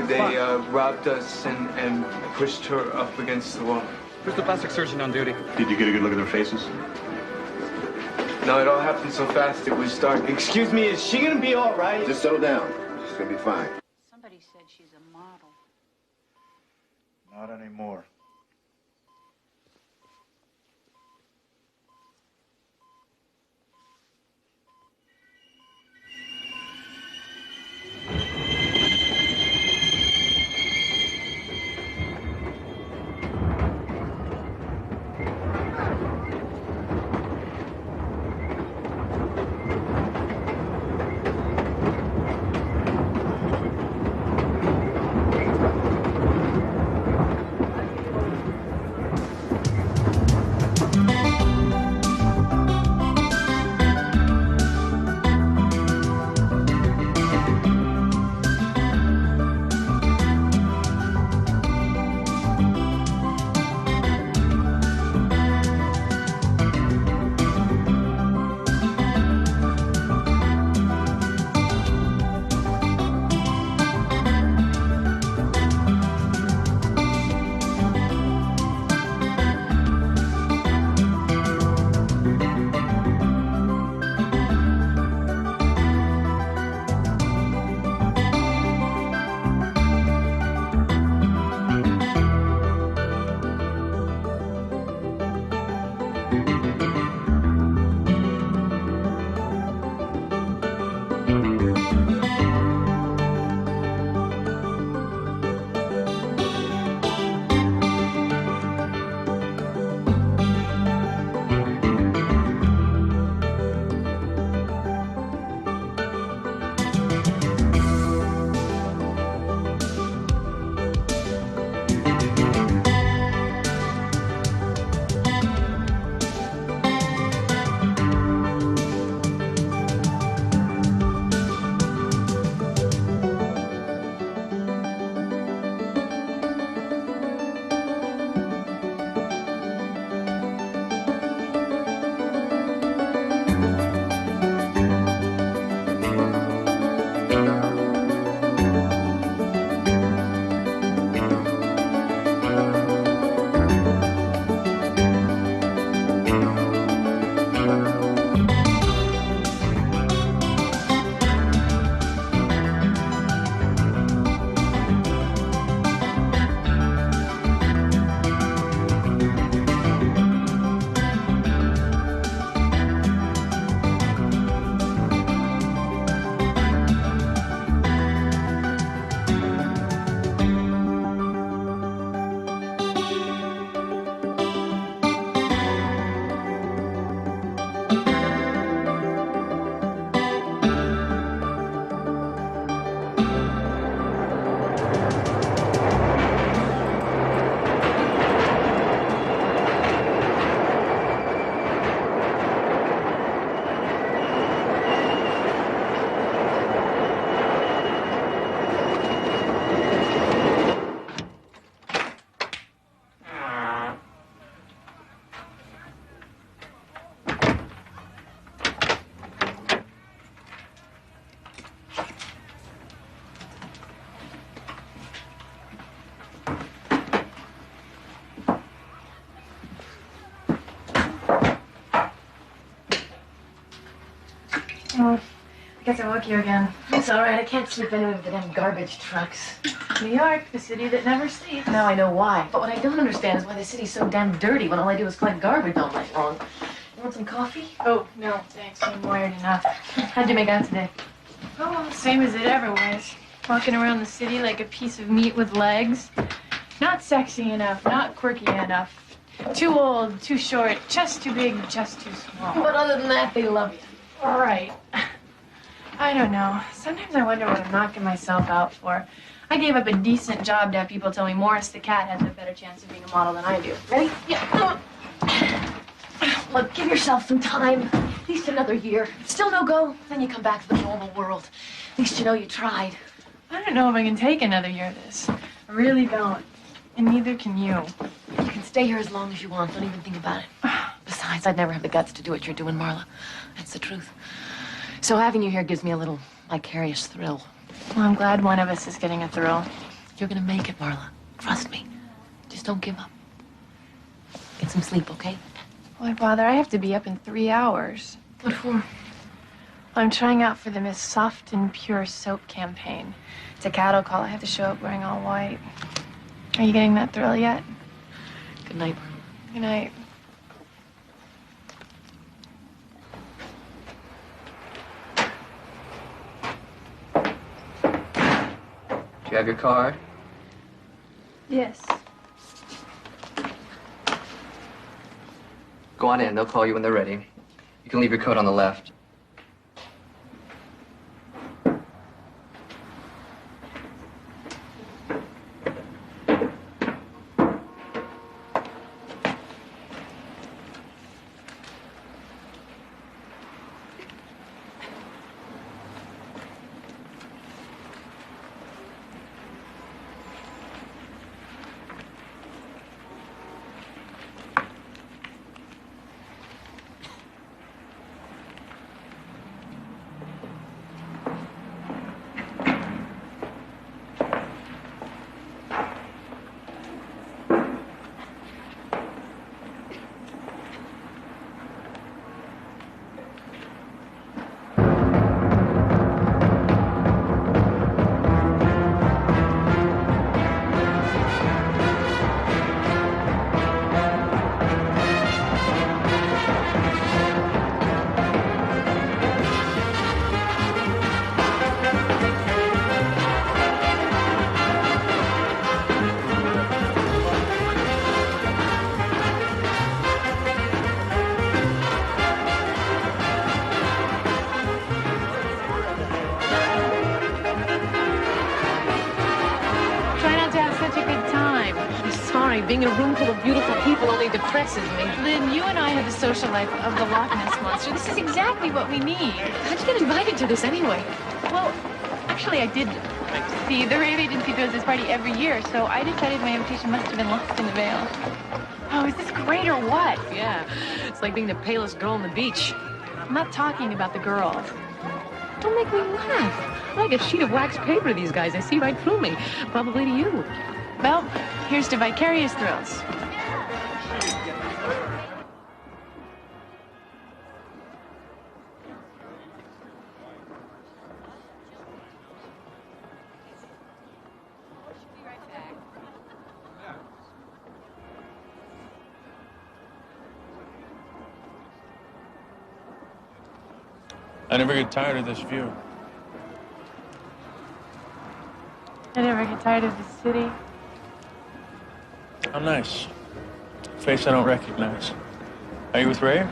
They robbed us and pushed her up against the wall. Who's the plastic surgeon on duty? Did you get a good look at their faces? No, it all happened so fast it was dark. Excuse me, is she gonna be all right? Just settle down. She's gonna be fine. Somebody said she's a model. Not anymore. guess I woke you again. It's all right. I can't sleep anyway with the damn garbage trucks. New York, the city that never sleeps. Now I know why. But what I don't understand is why the city's so damn dirty when all I do is collect garbage all night long. You want some coffee? Oh, no, thanks. I'm wired enough. How'd you make out today? Oh, well, same as it ever was. Walking around the city like a piece of meat with legs. Not sexy enough, not quirky enough. Too old, too short, chest too big, chest too small. But other than that, they love you. All right. I don't know. Sometimes I wonder what I'm knocking myself out for. I gave up a decent job to have people tell me Morris the cat has a better chance of being a model than I do. Ready? Yeah. Look, give yourself some time. At least another year. Still no go, then you come back to the normal world. At least you know you tried. I don't know if I can take another year of this. I really don't. And neither can you. You can stay here as long as you want. Don't even think about it. Besides, I'd never have the guts to do what you're doing, Marla. That's the truth. So having you here gives me a little vicarious thrill. Well, I'm glad one of us is getting a thrill. You're gonna make it, Marla. Trust me. Just don't give up. Get some sleep, okay? Why, Father, I have to be up in 3 hours. What for? Well, I'm trying out for the Miss Soft and Pure Soap campaign. It's a cattle call. I have to show up wearing all white. Are you getting that thrill yet? Good night, Marla. Good night. Do you have your card? Yes. Go on in. They'll call you when they're ready. You can leave your coat on the left. Being in a room full of beautiful people only depresses me. Lynn, you and I have the social life of the Loch Ness Monster. This is exactly what we need. How'd you get invited to this anyway? Well, actually, I did. See, the rave agency throws this party every year, so I decided my invitation must have been lost in the veil. Oh, is this great or what? Yeah, it's like being the palest girl on the beach. I'm not talking about the girls. Don't make me laugh. I'm like a sheet of wax paper to these guys. They see right through me. Probably to you. Well, here's to vicarious thrills. I never get tired of this view. I never get tired of the city. How nice. Face I don't recognize. Are you with Ray?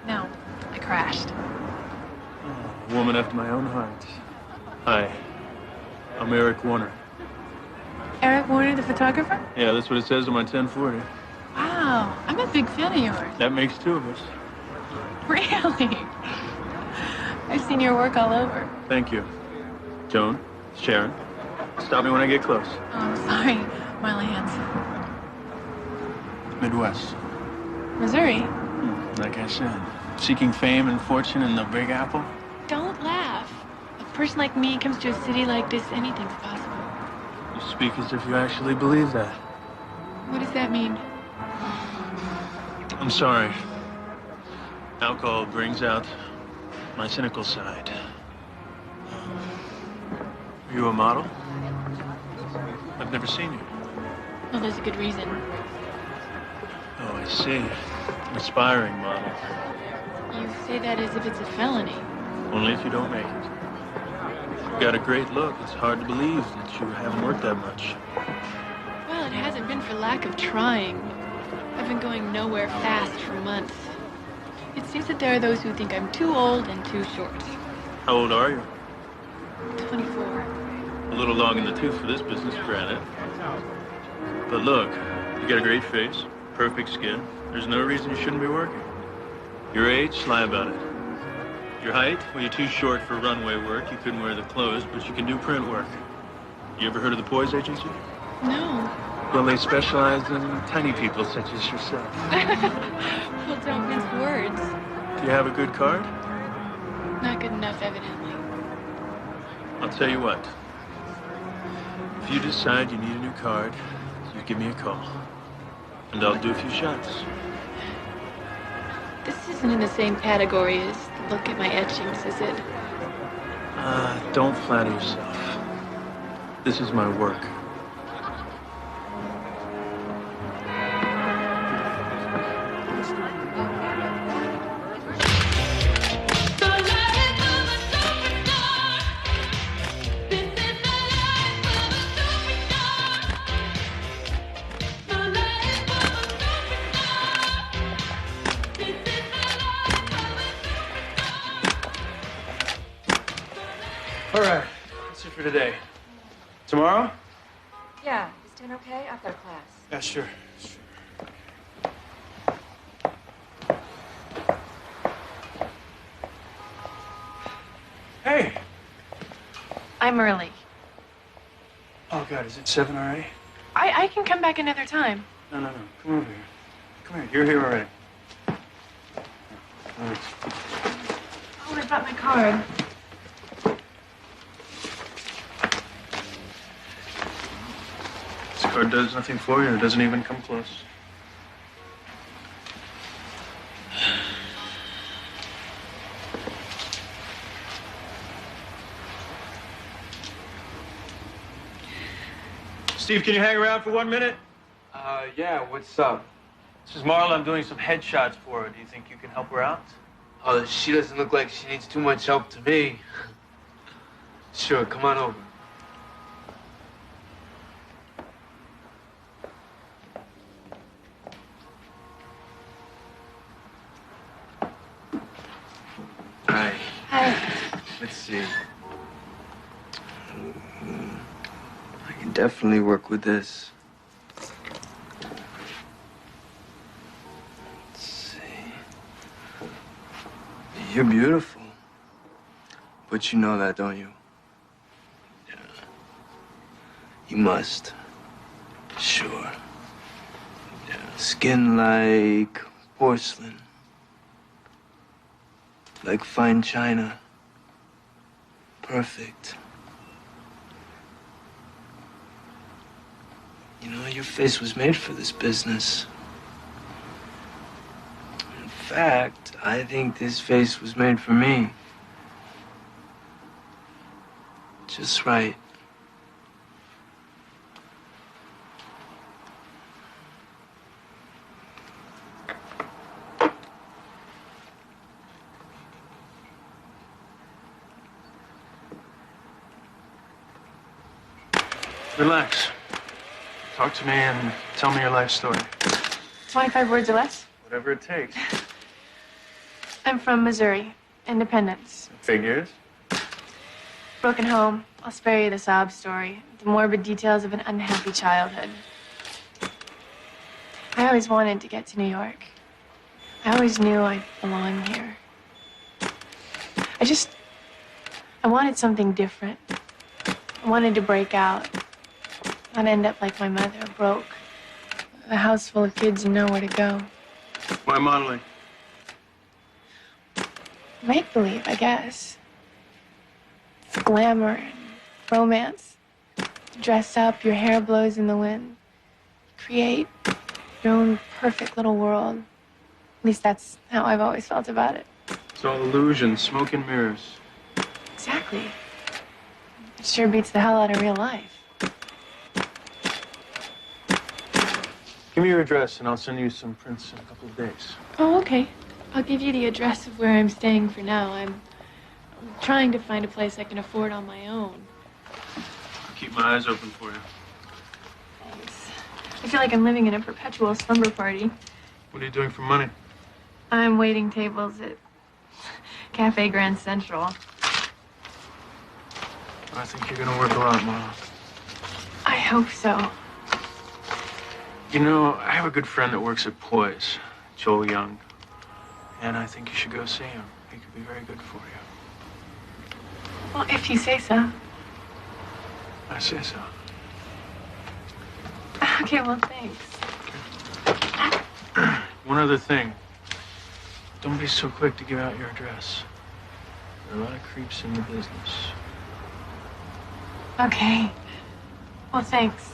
No, I crashed. A woman after my own heart. Hi. I'm Eric Warner. Eric Warner, the photographer? Yeah, that's what it says on my 1040. Wow, I'm a big fan of yours. That makes two of us. Really? I've seen your work all over. Thank you. Joan, Sharon, stop me when I get close. Oh, I'm sorry. Marla Hanson. Midwest. Missouri. Like I said, seeking fame and fortune in the Big Apple. Don't laugh. A person like me comes to a city like this, anything's possible. You speak as if you actually believe that. What does that mean? I'm sorry. Alcohol brings out my cynical side. Are you a model? I've never seen you. Well, there's a good reason. Oh, I see. An aspiring model. You say that as if it's a felony. Only if you don't make it. You've got a great look. It's hard to believe that you haven't worked that much. Well, it hasn't been for lack of trying. I've been going nowhere fast for months. It seems that there are those who think I'm too old and too short. How old are you? 24. A little long in the tooth for this business, granted. But look, you got a great face, perfect skin. There's no reason you shouldn't be working. Your age, lie about it. Your height, well, you're too short for runway work. You couldn't wear the clothes, but you can do print work. You ever heard of the Poise Agency? No. Well, they specialize in tiny people such as yourself. Well, don't mince words. Do you have a good card? Not good enough, evidently. I'll tell you what. If you decide you need a new card, you give me a call. And I'll do a few shots. This isn't in the same category as the look at my etchings, is it? Don't flatter yourself. This is my work. All right, that's it for today. Tomorrow? Yeah, is 10 okay? I've got a class. Yeah, sure. Hey! I'm early. Oh, God, is it 7 already? I can come back another time. No. Come over here. Come here. You're here already. All right. Oh, I brought my card. This card does nothing for you. It doesn't even come close. Steve, can you hang around for 1 minute? Yeah, what's up? This is Marla. I'm doing some headshots for her. Do you think you can help her out? Oh, she doesn't look like she needs too much help to me. Sure, come on over. Hi. Hi. Let's see. I can definitely work with this. Let's see. You're beautiful. But you know that, don't you? Yeah. You must. Sure. Yeah. Skin like porcelain. Like fine china. Perfect. You know, your face was made for this business. In fact, I think this face was made for me. Just right. Relax. Talk to me and tell me your life story. 25 words or less? Whatever it takes. I'm from Missouri. Independence. Figures. Broken home. I'll spare you the sob story. The morbid details of an unhappy childhood. I always wanted to get to New York. I always knew I belonged here. I wanted something different. I wanted to break out. Not end up like my mother, broke. A house full of kids and nowhere to go. Why modeling? Make-believe, I guess. It's glamour and romance. Dress up, your hair blows in the wind. Create your own perfect little world. At least that's how I've always felt about it. It's all illusion, smoke and mirrors. Exactly. It sure beats the hell out of real life. Give me your address and I'll send you some prints in a couple of days. Oh, okay. I'll give you the address of where I'm staying for now. I'm trying to find a place I can afford on my own. I'll keep my eyes open for you. Thanks. I feel like I'm living in a perpetual slumber party. What are you doing for money? I'm waiting tables at Cafe Grand Central. I think you're gonna work a lot, Marla. I hope so. You know, I have a good friend that works at Poise, Joel Young. And I think you should go see him. He could be very good for you. Well, if you say so. I say so. Okay, well, thanks. One other thing. Don't be so quick to give out your address. There are a lot of creeps in the business. Okay. Well, thanks.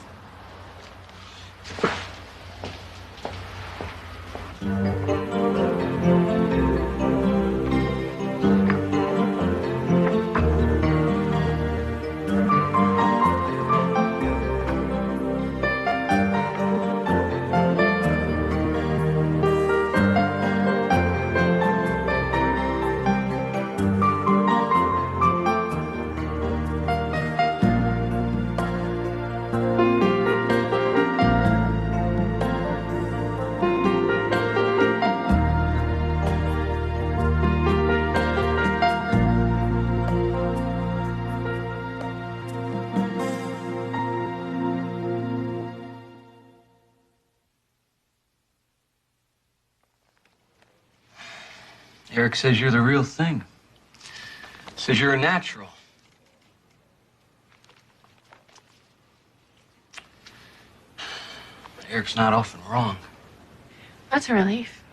Eric says you're the real thing. Says you're a natural. Eric's not often wrong. That's a relief.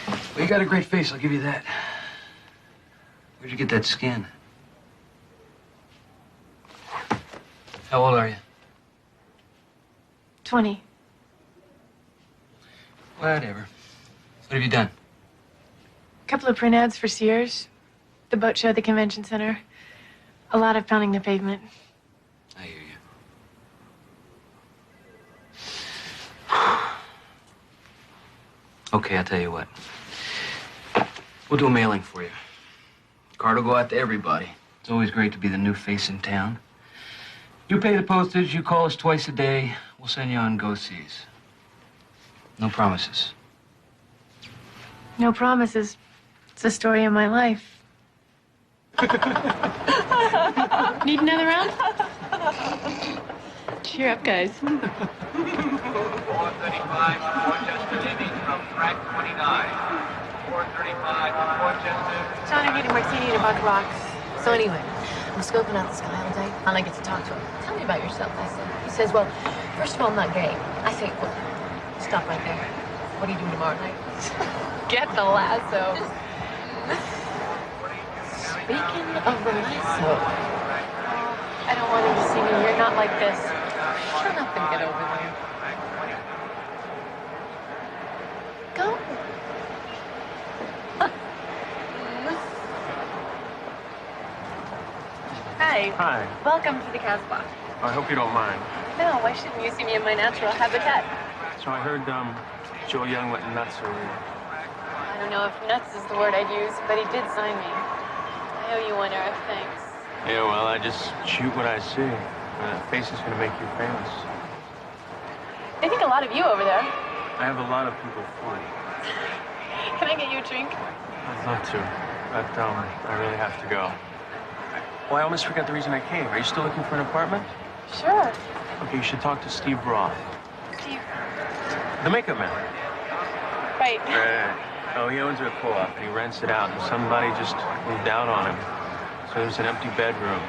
Well, you got a great face, I'll give you that. Where'd you get that skin? How old are you? 20. Whatever. What have you done? A couple of print ads for Sears, the boat show at the convention center. A lot of pounding the pavement. I hear you. Okay, I'll tell you what. We'll do a mailing for you. Card will go out to everybody. It's always great to be the new face in town. You pay the postage, you call us twice a day, we'll send you on go-sees. No promises. No promises. It's the story of my life. Need another round? Cheer up, guys. 435 Rochester leaving from track 29. 435 Rochester. Johnny needed a martini and a buck rocks. So anyway, I'm scoping out this guy all day, and I get to talk to him. Tell me about yourself, I said. He says, well, first of all, I'm not gay. I say, well, stop right there. What are you doing tomorrow night? Get the lasso. Speaking of the lasso. I don't want him to see me. You're not like this. Shut up and get over there. Go. Hi. Hi. Welcome to the Casbah. I hope you don't mind. No, why shouldn't you see me in my natural habitat? So I heard, Joel Young went nuts over you. I don't know if nuts is the word I'd use, but he did sign me. I owe you one, Eric. Thanks. Yeah, well, I just shoot what I see. That face is gonna make you famous. They think a lot of you over there. I have a lot of people for you. Can I get you a drink? I'd love to, but, I really have to go. Well, I almost forgot the reason I came. Are you still looking for an apartment? Sure. Okay, you should talk to Steve Roth. Steve. The makeup man. Right. Oh, he owns a co-op, and he rents it out, and somebody just moved out on him. So there's an empty bedroom,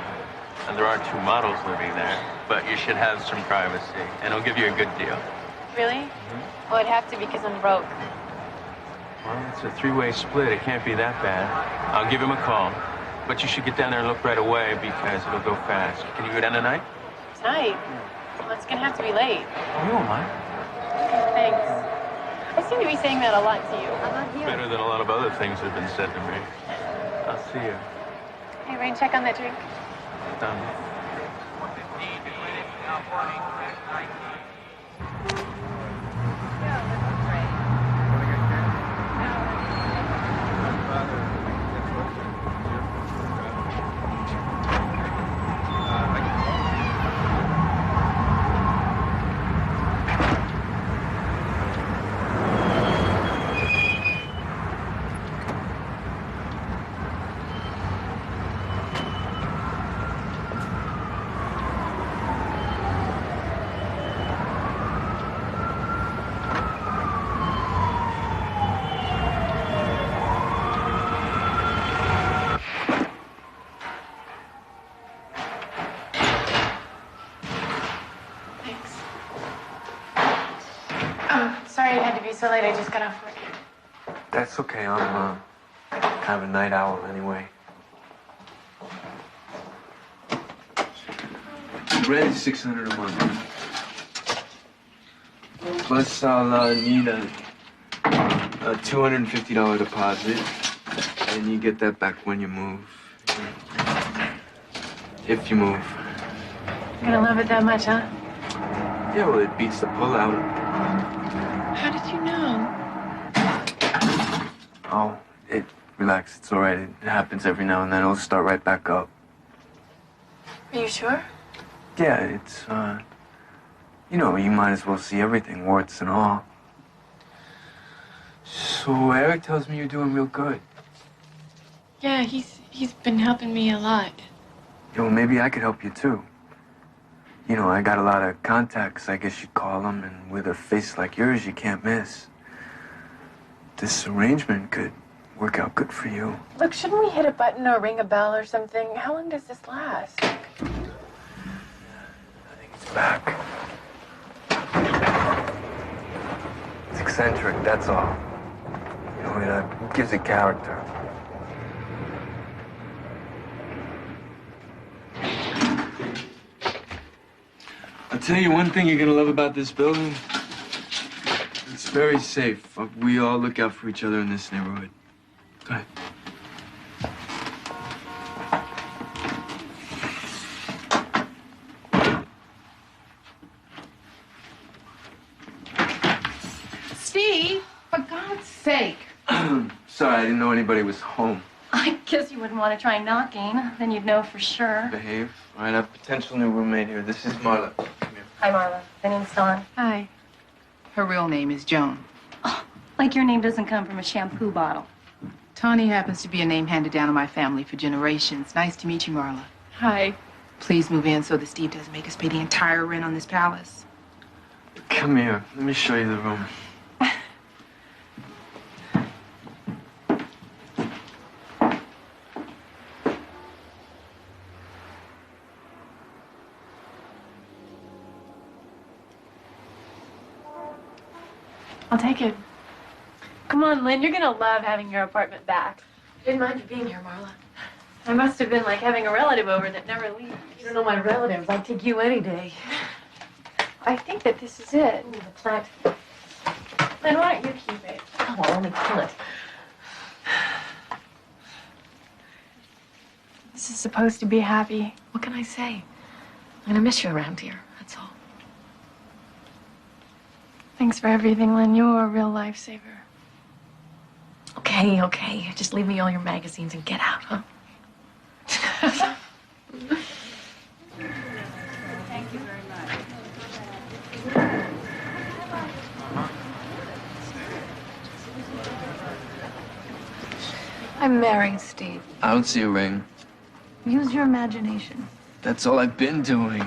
and there are 2 models living there, but you should have some privacy, and he'll give you a good deal. Really? Well, it'd have to because I'm broke. Well, it's a 3-way split. It can't be that bad. I'll give him a call, but you should get down there and look right away because it'll go fast. Can you go down tonight? Tonight? Well, it's gonna have to be late. Oh, you won't mind. Okay, thanks. I seem to be saying that a lot to you. I'm not here. Better than a lot of other things that have been said to me. I'll see you. Hey, Rain, check on that drink. Done. 4:15 to Greenwich, now boarding track 19. Thanks. Oh, sorry it had to be so late. I just got off work. That's okay. I'm kind of a night owl anyway. Rent is $600 a month. Plus, I'll need a $250 deposit, and you get that back when you move. If you move. You're gonna love it that much, huh? Yeah, well, it beats the pullout. How did you know? Oh, relax. It's all right. It happens every now and then. It'll start right back up. Are you sure? Yeah, it's, you know, you might as well see everything, warts and all. So Eric tells me you're doing real good. Yeah, he's been helping me a lot. You know, maybe I could help you, too. You know, I got a lot of contacts, I guess you'd call them, and with a face like yours, you can't miss. This arrangement could work out good for you. Look, shouldn't we hit a button or ring a bell or something? How long does this last? I think it's back. It's eccentric, that's all. You know, it gives it character. I'll tell you one thing you're gonna love about this building. It's very safe. We all look out for each other in this neighborhood. Go ahead. Steve, for God's sake. Sorry, I didn't know anybody was home. I guess you wouldn't want to try knocking. Then you'd know for sure. Behave. All right, I have a potential new roommate here. This is Marla. Come here. Hi, Marla. My name's Dawn. Hi. Her real name is Joan. Like your name doesn't come from a shampoo bottle. Tawny happens to be a name handed down in my family for generations. Nice to meet you, Marla. Hi. Please move in so that Steve doesn't make us pay the entire rent on this palace. Come here. Let me show you the room. I'll take it. Come on, Lynn. You're gonna love having your apartment back. Didn't mind you being here, Marla. I must have been like having a relative over that never leaves. You don't know my relatives. I'd take you any day. I think that this is it. Ooh, the plant. Lynn, why don't you keep it? Oh, I'll only kill it. This is supposed to be happy. What can I say? I'm gonna miss you around here. That's all. Thanks for everything, Lynn. You're a real lifesaver. Okay, okay. Just leave me all your magazines and get out, huh? Thank you very much. I'm marrying Steve. I don't see a ring. Use your imagination. That's all I've been doing.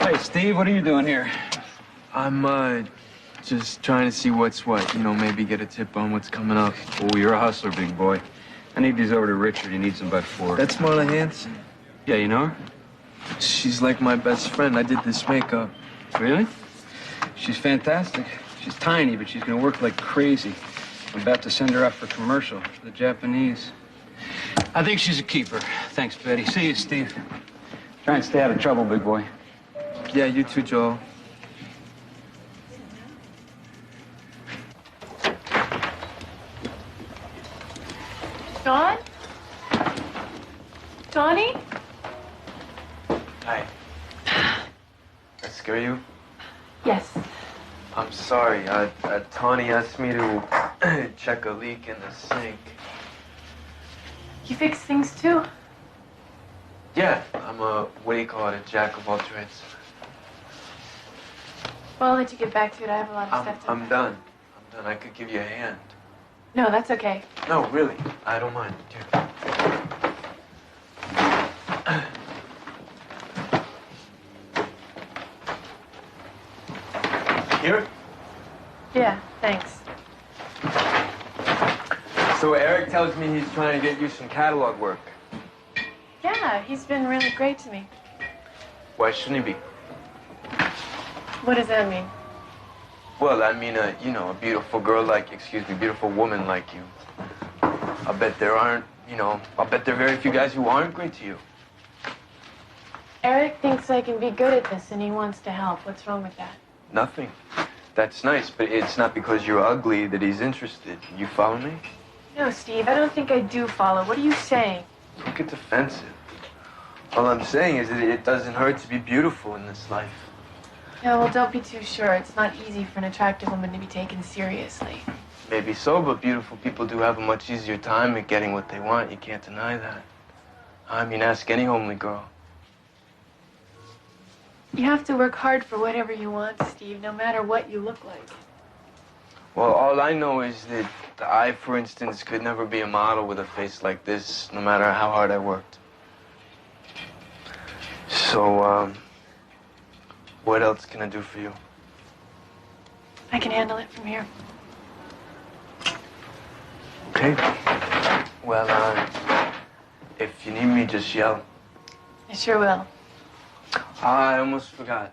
Hey, Steve, what are you doing here? I'm, just trying to see what's what. You know, maybe get a tip on what's coming up. Oh, you're a hustler, big boy. I need these over to Richard. He needs them by 4. That's Marla Hanson. Yeah, you know her? She's like my best friend. I did this makeup. Really? She's fantastic. She's tiny, but she's gonna work like crazy. I'm about to send her out for commercial for the Japanese. I think she's a keeper. Thanks, Betty. See you, Steve. Try and stay out of trouble, big boy. Yeah, you too, Joel. I scare you? Yes. I'm sorry. Tawny asked me to check a leak in the sink. You fix things too? Yeah, I'm what do you call it, a jack of all trades. Well, I'll let you get back to it. I have a lot of stuff to I'm done. I'm done. I could give you a hand. No, that's okay. No, really. I don't mind. Here. Here? Yeah, thanks. So Eric tells me he's trying to get you some catalog work. Yeah, he's been really great to me. Why shouldn't he be? What does that mean? Well, I mean, you know, a beautiful girl like, beautiful woman like you. I bet there aren't, I bet there are very few guys who aren't great to you. Eric thinks I can be good at this and he wants to help. What's wrong with that? Nothing. That's nice, but it's not because you're ugly that he's interested. You follow me? No, Steve, I don't think I do follow. What are you saying? Don't get defensive. All I'm saying is that it doesn't hurt to be beautiful in this life. Yeah, well, don't be too sure. It's not easy for an attractive woman to be taken seriously. Maybe so, but beautiful people do have a much easier time at getting what they want. You can't deny that. I mean, ask any homely girl. You have to work hard for whatever you want, Steve, no matter what you look like. Well, all I know is that I, for instance, could never be a model with a face like this, no matter how hard I worked. So, what else can I do for you? I can handle it from here. Okay. Well, if you need me, just yell. I sure will. I almost forgot.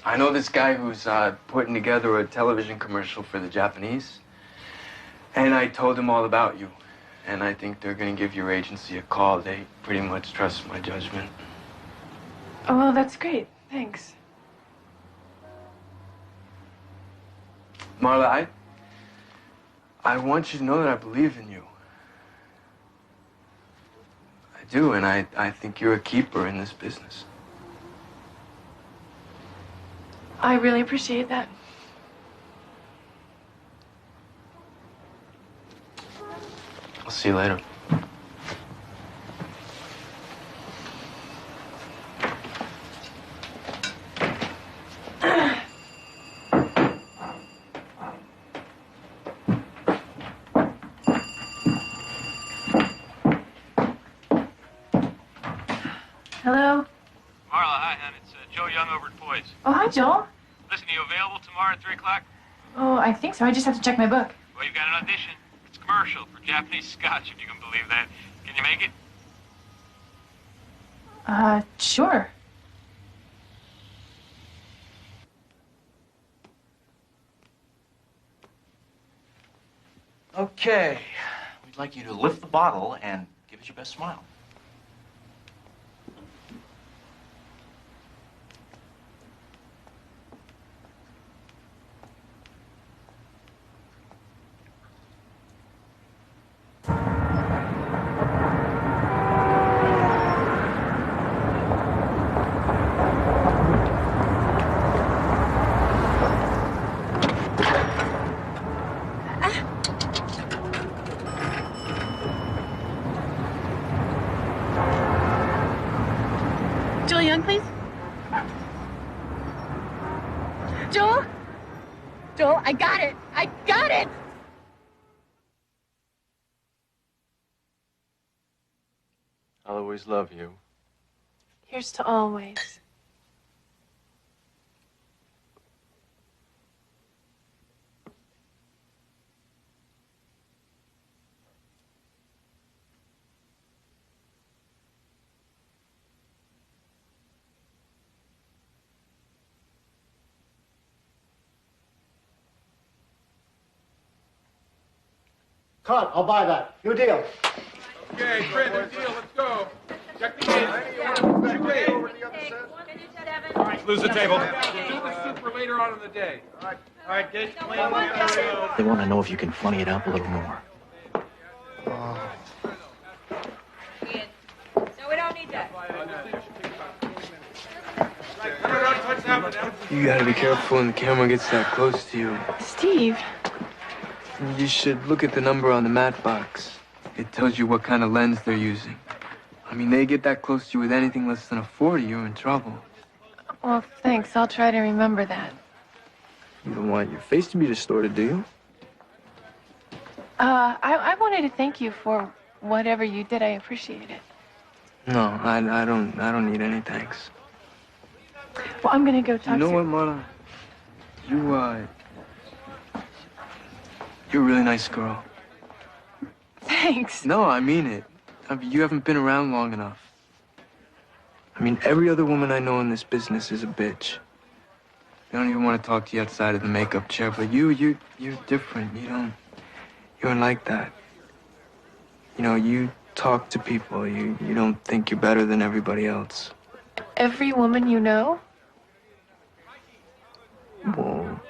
I know this guy who's putting together a television commercial for the Japanese. And I told him all about you. And I think they're going to give your agency a call. They pretty much trust my judgment. Oh, well, that's great. Thanks. Marla, I want you to know that I believe in you. I do, and I think you're a keeper in this business. I really appreciate that. I'll see you later. Hello? Marla, hi, hon. It's Joe Young over at Poise. Oh, hi, Joel. Listen, are you available tomorrow at 3 o'clock? Oh, I think so. I just have to check my book. Well, you've got an audition. It's commercial for Japanese scotch, if you can believe that. Can you make it? Sure. Okay. We'd like you to lift the bottle and give us your best smile. Joel Young, please. Joel? Joel, I got it. I got it. I'll always love you. Here's to always. Cut, I'll buy that. New deal. Okay, Fred, new deal. Let's go. Check the gate. All right, lose the table. Do the super later on in the day. All right, gate clean. They want to know if you can funny it up a little more. So we don't need that. No, don't touch that You gotta be careful when the camera gets that close to you. Steve. You should look at the number on the matte box. It tells you what kind of lens they're using. I mean, they get that close to you with anything less than a 40, you're in trouble. Well, thanks. I'll try to remember that. You don't want your face to be distorted, do you? I wanted to thank you for whatever you did. I appreciate it. No, I don't need any thanks. Well, I'm gonna go talk to... You know what, Marla? You're a really nice girl. Thanks. No, I mean it. I mean, you haven't been around long enough. I mean, every other woman I know in this business is a bitch. They don't even want to talk to you outside of the makeup chair, but you're different. You aren't like that. You know, you talk to people. You don't think you're better than everybody else. Every woman you know? Well,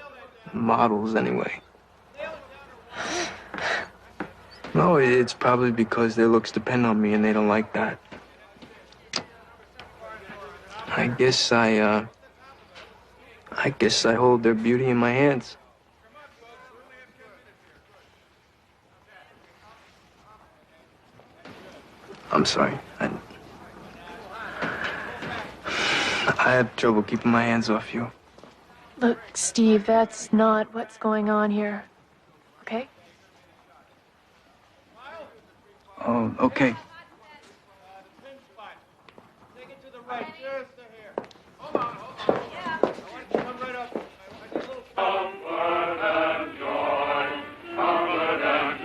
models anyway. No, it's probably because their looks depend on me and they don't like that. I guess I hold their beauty in my hands. I'm sorry. I have trouble keeping my hands off you. Look, Steve, that's not what's going on here. Okay? Oh, okay.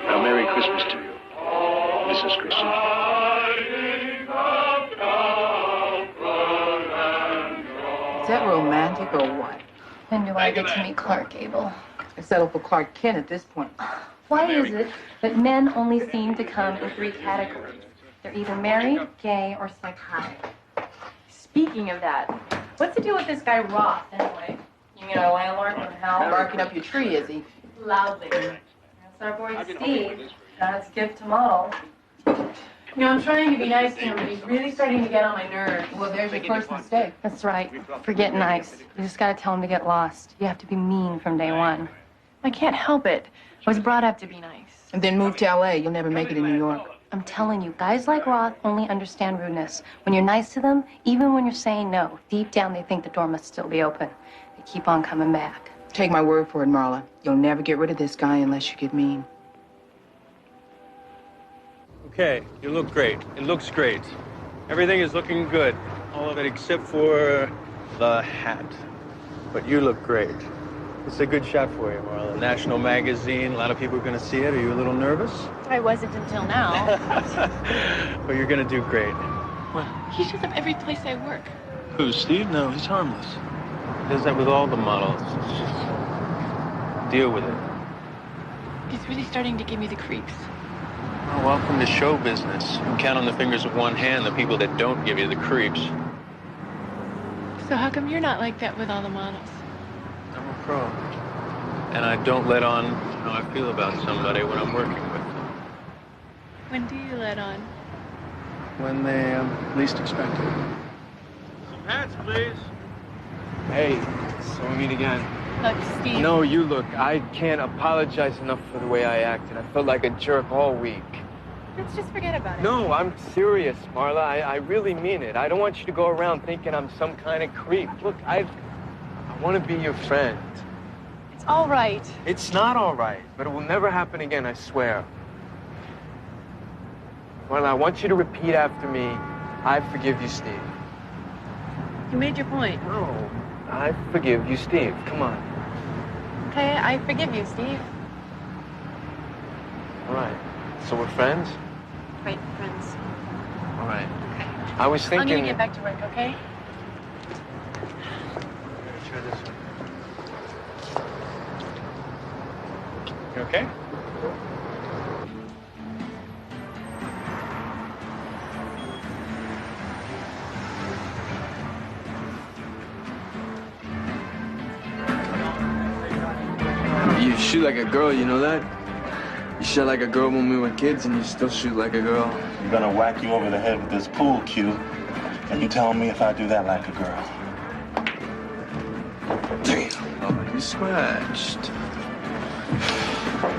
Now, Merry Christmas to you, Mrs. Christian. Is that romantic or what? When do I get to meet Clark Gable? I settle for Clark Kent at this point. Why is it that men only seem to come in 3 categories? They're either married, gay, or psychotic. Speaking of that, what's the deal with this guy Roth, anyway? You mean our landlord from hell? Barking up your tree, is he? Loudly. That's our boy Steve. That's gift to model. You know, I'm trying to be nice to him, but he's really starting to get on my nerves. Well, there's your first mistake. That's right. Forget nice. You just gotta tell him to get lost. You have to be mean from day one. I can't help it. I was brought up to be nice. And then move to L.A. You'll never make it in New York. I'm telling you, guys like Roth only understand rudeness. When you're nice to them, even when you're saying no, deep down they think the door must still be open. They keep on coming back. Take my word for it, Marla. You'll never get rid of this guy unless you get mean. Okay, you look great. It looks great. Everything is looking good. All of it except for the hat. But you look great. It's a good shot for you, Marla. National magazine, a lot of people are going to see it. Are you a little nervous? I wasn't until now. Well, you're going to do great. He shows up every place I work. Who, Steve? No, he's harmless. He does that with all the models. Deal with it. He's really starting to give me the creeps. Well, welcome to show business. You can count on the fingers of one hand the people that don't give you the creeps. So how come you're not like that with all the models? I'm a pro. And I don't let on how I feel about somebody when I'm working with them. When do you let on? When they least expect it. Some hats, please. Hey, so we meet again. Look, Steve. No, you look. I can't apologize enough for the way I acted. I felt like a jerk all week. Let's just forget about it. No, I'm serious, Marla. I really mean it. I don't want you to go around thinking I'm some kind of creep. Look, I want to be your friend. It's all right. It's not all right, but it will never happen again, I swear. Marla, I want you to repeat after me, I forgive you, Steve. You made your point. No, I forgive you, Steve. Come on. Okay, I forgive you, Steve. All right. So we're friends? Right, friends. All right. Okay. I was thinking... I'm gonna get back to work, okay? Try this one. You okay? You shoot like a girl, you know that? You shot like a girl when we were kids, and you still shoot like a girl. I'm gonna whack you over the head with this pool cue, and you telling me if I do that like a girl. Damn. Oh, you scratched.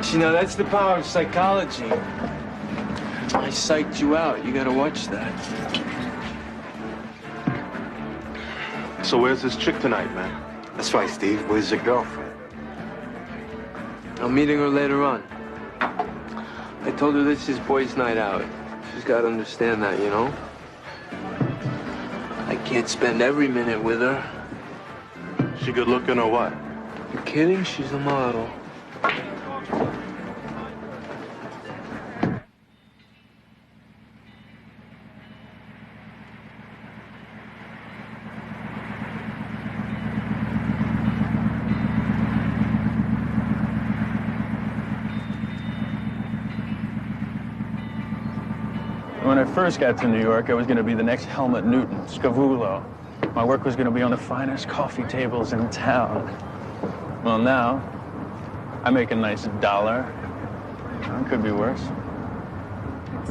See, now that's the power of psychology. I psyched you out. You gotta watch that. So where's this chick tonight, man? That's right, Steve. Where's your girlfriend? I'm meeting her later on. I told her this is boys' night out. She's gotta understand that, you know? I can't spend every minute with her. She good looking or what? You kidding? She's a model. When I first got to New York, I was going to be the next Helmut Newton, Scavullo. My work was going to be on the finest coffee tables in town. Well, now, I make a nice $1. It could be worse.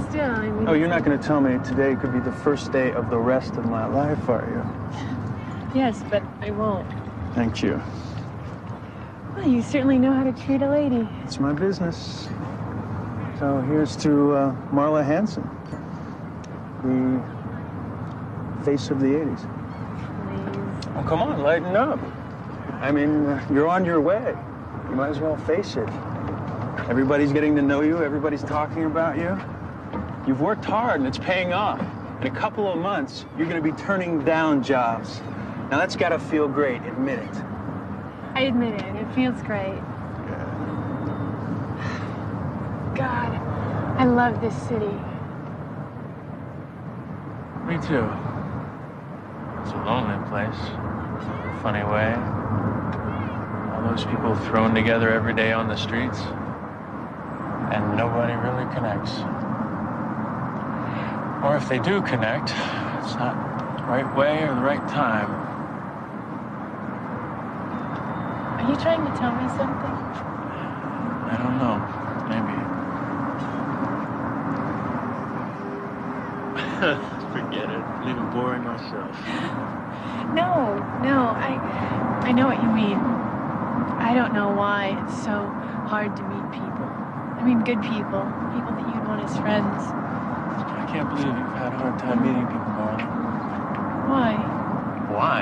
Still, I mean... Oh, you're not going to tell me today could be the first day of the rest of my life, are you? Yes, but I won't. Thank you. Well, you certainly know how to treat a lady. It's my business. So here's to Marla Hanson, the face of the 80s. Please. Oh, come on, lighten up. I mean, you're on your way. You might as well face it. Everybody's getting to know you. Everybody's talking about you. You've worked hard, and it's paying off. In a couple of months, you're going to be turning down jobs. Now, that's got to feel great. Admit it. I admit it. It feels great. God, I love this city. Me too. It's a lonely place. In a funny way. All those people thrown together every day on the streets. And nobody really connects. Or if they do connect, it's not the right way or the right time. Are you trying to tell me something? I don't know. Maybe. Forget it. Leave it boring myself. No, I know what you mean. I don't know why it's so hard to meet people. I mean, good people that you'd want as friends. I can't believe you've had a hard time meeting people, Marla. Why? Why?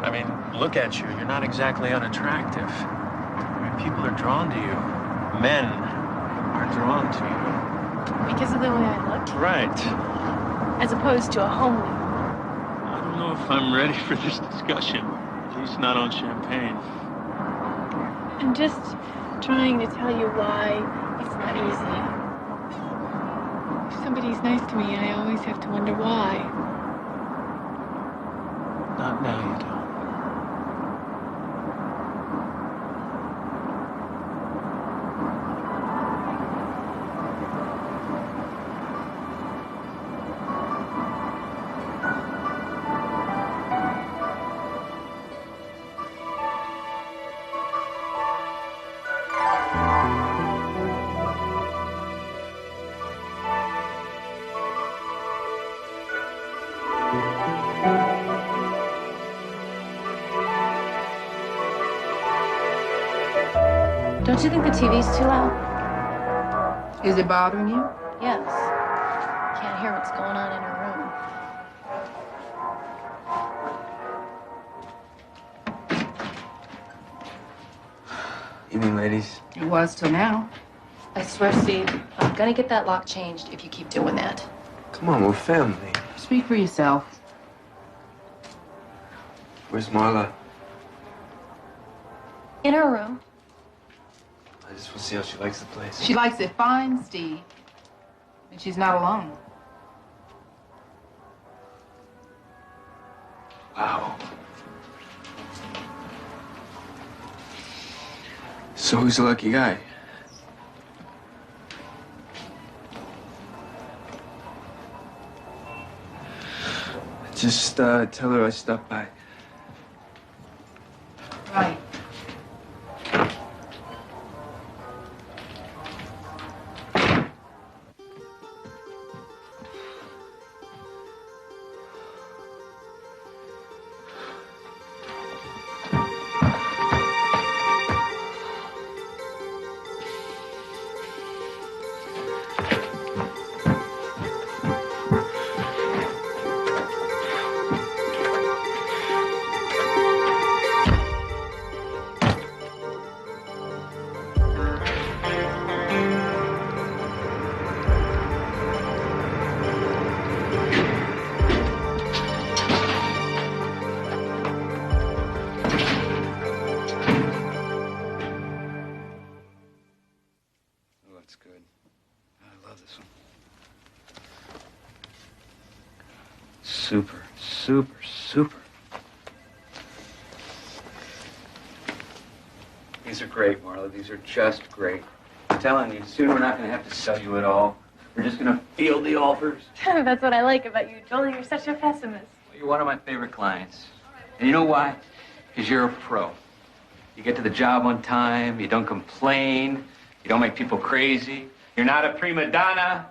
I mean, look at you. You're not exactly unattractive. I mean, people are drawn to you. Men are drawn to you. Because of the way I look? Right. As opposed to a homely. I don't know if I'm ready for this discussion. At least not on champagne. I'm just trying to tell you why it's not easy. If somebody's nice to me, I always have to wonder why. Not now, you don't. Don't you think the TV's too loud? Is it bothering you? Yes. Can't hear what's going on in her room. Evening, ladies. It was till now. I swear, Steve, I'm gonna get that lock changed if you keep doing that. Come on, we're family. Speak for yourself. Where's Marla? In her room. I just want to see how she likes the place. She likes it fine, Steve. And she's not alone. Wow. So who's the lucky guy? Just tell her I stopped by. Right. super, super, super. These are great, Marla. These are just great. I'm telling you, soon we're not going to have to sell you at all. We're just going to field the offers. That's what I like about you, Joel. You're such a pessimist. Well, you're one of my favorite clients. And you know why? Because you're a pro. You get to the job on time. You don't complain. You don't make people crazy. You're not a prima donna.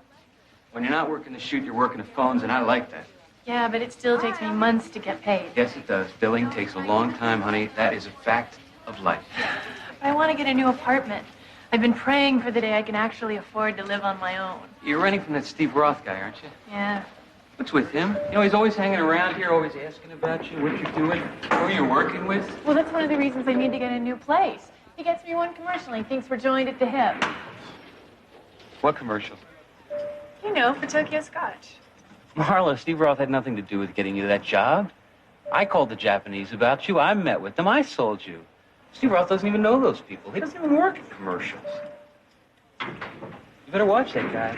When you're not working the shoot, you're working the phones, and I like that. Yeah, but it still takes me months to get paid. Yes, it does. Billing takes a long time, honey. That is a fact of life. I want to get a new apartment. I've been praying for the day I can actually afford to live on my own. You're renting from that Steve Roth guy, aren't you? Yeah. What's with him? You know, he's always hanging around here, always asking about you, what you're doing, who you're working with. Well, that's one of the reasons I need to get a new place. He gets me one commercial and he thinks we're joined at the hip. What commercial? You know, for Tokyo Scotch. Marla, Steve Roth had nothing to do with getting you that job. I called the Japanese about you. I met with them. I sold you. Steve Roth doesn't even know those people. He doesn't even work in commercials. You better watch that guy.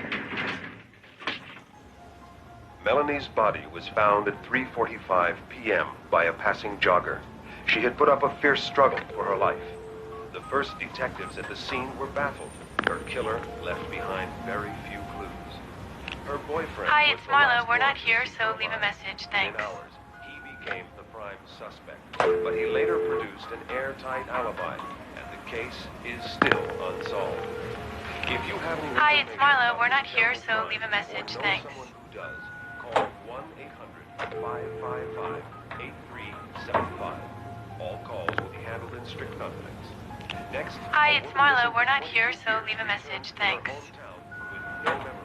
Melanie's body was found at 3:45 p.m. by a passing jogger. She had put up a fierce struggle for her life. The first detectives at the scene were baffled. Her killer left behind very few clues. Her boyfriend. Hi, it's Marla. We're not here, so leave a message. Thanks. In hours, he became the prime suspect. But he later produced an airtight alibi, and the case is still unsolved. If you have any Hi, it's Marla. We're not here, so leave a message. Thanks. Someone who does, call 1-800-555-8375. All calls will be handled in strict confidence. Next. Hi, it's Marla. We're not here, so leave a message. Thanks. With no memory.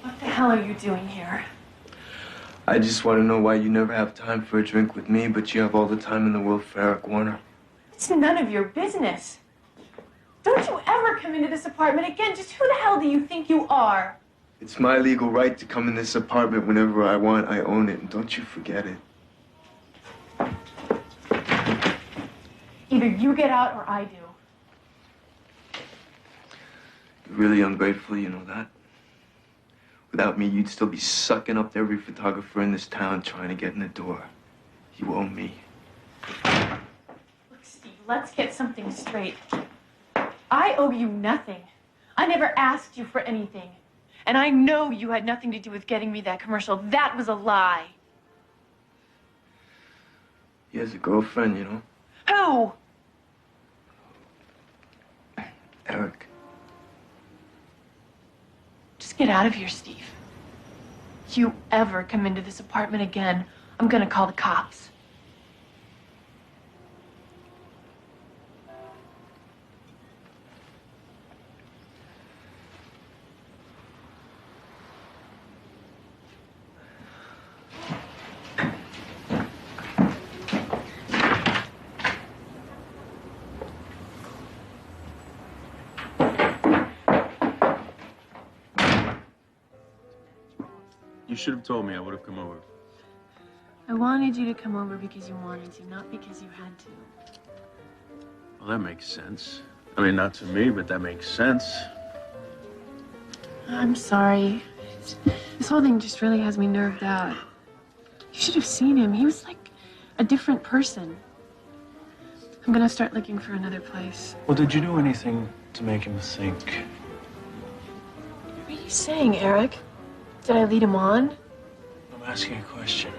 What the hell are you doing here? I just want to know why you never have time for a drink with me, but you have all the time in the world for Eric Warner. It's none of your business. Don't you ever come into this apartment again. Just who the hell do you think you are? It's my legal right to come in this apartment whenever I want. I own it, and don't you forget it. Either you get out or I do. You're really ungrateful, you know that? Without me, you'd still be sucking up to every photographer in this town trying to get in the door. You owe me. Look, Steve, let's get something straight. I owe you nothing. I never asked you for anything. And I know you had nothing to do with getting me that commercial. That was a lie. He has a girlfriend, you know? Who? Eric. Just get out of here, Steve. You ever come into this apartment again, I'm gonna call the cops. You should have told me. I would have come over. I wanted you to come over because you wanted to, not because you had to. Well, that makes sense. I mean, not to me, but that makes sense. I'm sorry. This whole thing just really has me nerved out. You should have seen him. He was like a different person. I'm gonna start looking for another place. Well, did you do anything to make him think? What are you saying, Eric? Did I lead him on? I'm asking a question.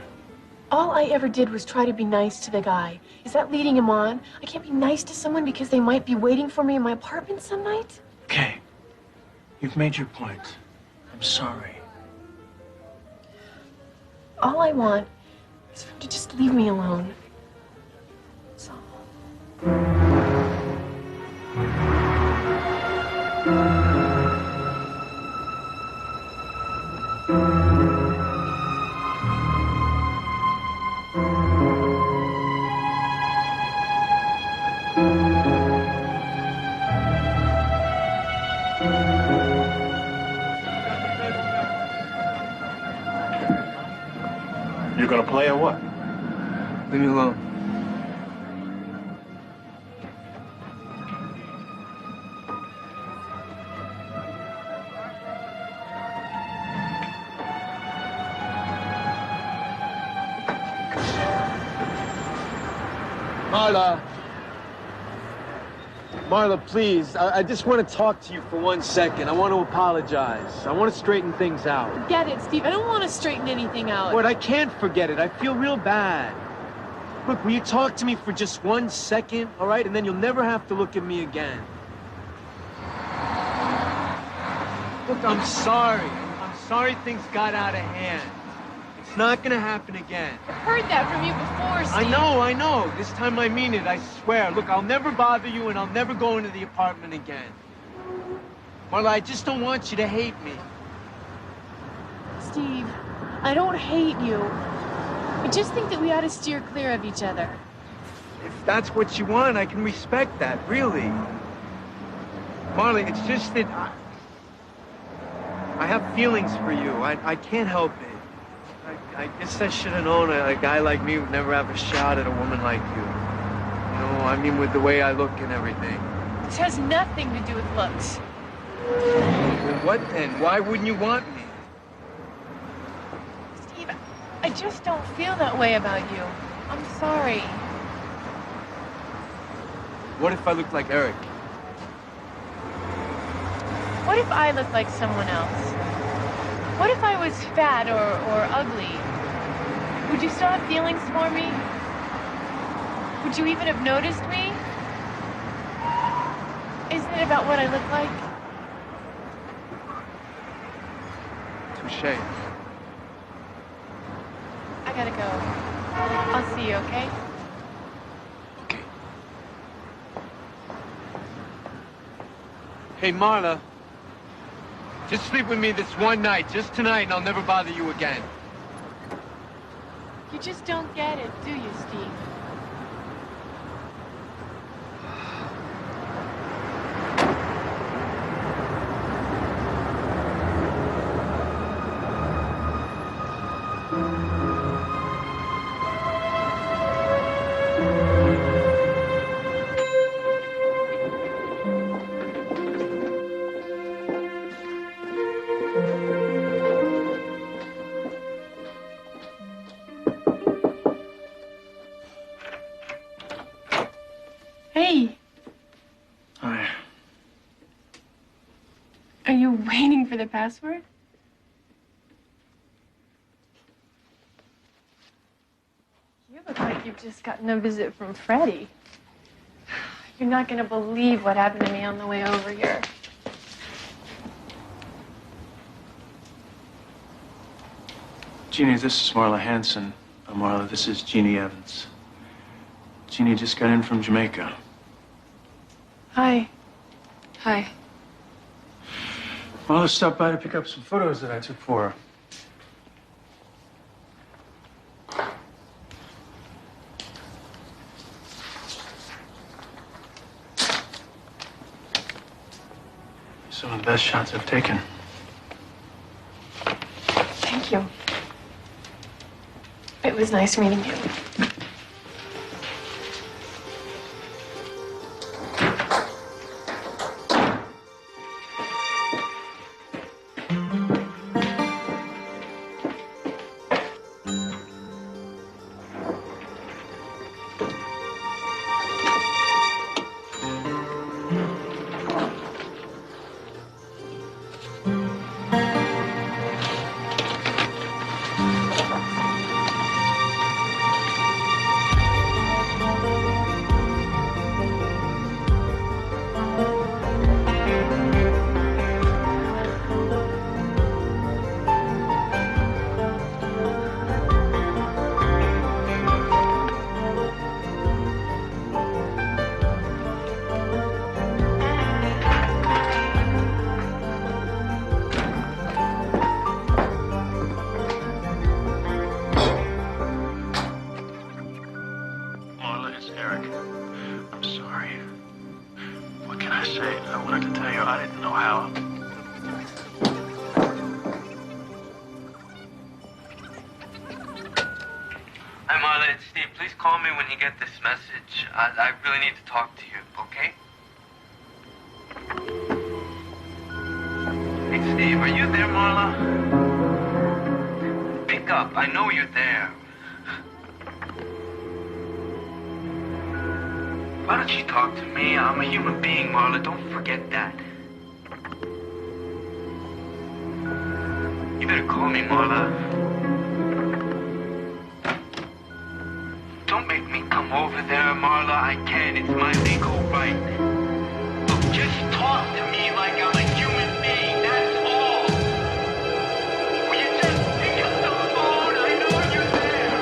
All I ever did was try to be nice to the guy. Is that leading him on? I can't be nice to someone because they might be waiting for me in my apartment some night? Okay. You've made your point. I'm sorry. All I want is for him to just leave me alone. You gonna play or what? Leave me alone. Marla. Marla, please. I just want to talk to you for 1 second. I want to apologize. I want to straighten things out. Forget it, Steve. I don't want to straighten anything out. But I can't forget it. I feel real bad. Look, will you talk to me for just 1 second, all right? And then you'll never have to look at me again. Look, I'm sorry. I'm sorry things got out of hand. It's not gonna happen again. I've heard that from you before, Steve. I know. This time I mean it, I swear. Look, I'll never bother you and I'll never go into the apartment again. Marla, I just don't want you to hate me. Steve, I don't hate you. I just think that we ought to steer clear of each other. If that's what you want, I can respect that, really. Marla, it's just that I have feelings for you. I can't help it. I guess I should have known a guy like me would never have a shot at a woman like you. You know, I mean, with the way I look and everything. This has nothing to do with looks. Well, what then? Why wouldn't you want me? Steve, I just don't feel that way about you. I'm sorry. What if I looked like Eric? What if I looked like someone else? What if I was fat or ugly? Would you still have feelings for me? Would you even have noticed me? Isn't it about what I look like? Touché. I gotta go. I'll see you, okay? Okay. Hey, Marla. Just sleep with me this one night, just tonight, and I'll never bother you again. You just don't get it, do you, Steve? Hey. Hi. Are you waiting for the password? You look like you've just gotten a visit from Freddie. You're not gonna believe what happened to me on the way over here. Jeannie, this is Marla Hanson. Marla, this is Jeannie Evans. Jeannie just got in from Jamaica. Hi. Hi. Marla stopped by to pick up some photos that I took for her. Some of the best shots I've taken. Thank you. It was nice meeting you. say, I wanted to tell you I didn't know how. Hi, Marla, it's Steve. Please call me when you get this message. I really need to talk to you, okay? Hey, Steve, are you there, Marla? Pick up. I know you're there. Why don't you talk to me? I'm a human being, Marla. Don't forget that. You better call me, Marla. Don't make me come over there, Marla. I can't. It's my legal right. Look, just talk to me like I'm a human being. That's all. Will you just pick up the phone? I know you're there.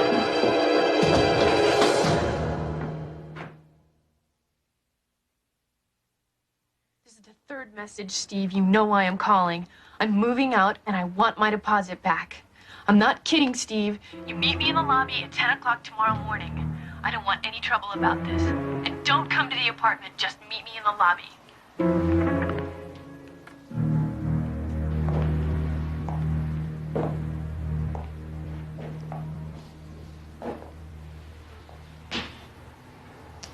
This is the third message, Steve. You know why I'm calling. I'm moving out, and I want my deposit back. I'm not kidding, Steve. You meet me in the lobby at 10 o'clock tomorrow morning. I don't want any trouble about this. And don't come to the apartment. Just meet me in the lobby.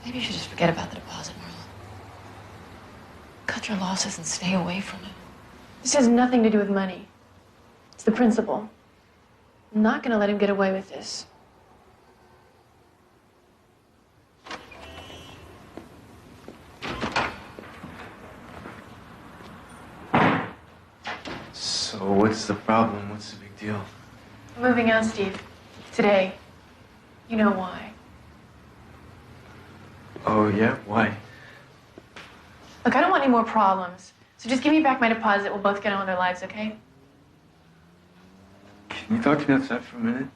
Maybe you should just forget about the deposit, Marla. Cut your losses and stay away from it. This has nothing to do with money. It's the principle. I'm not going to let him get away with this. So what's the problem? What's the big deal? I'm moving out, Steve. Today. You know why. Oh, yeah? Why? Look, I don't want any more problems. So just give me back my deposit. We'll both get on with our lives, okay? Can you talk to me outside for a minute?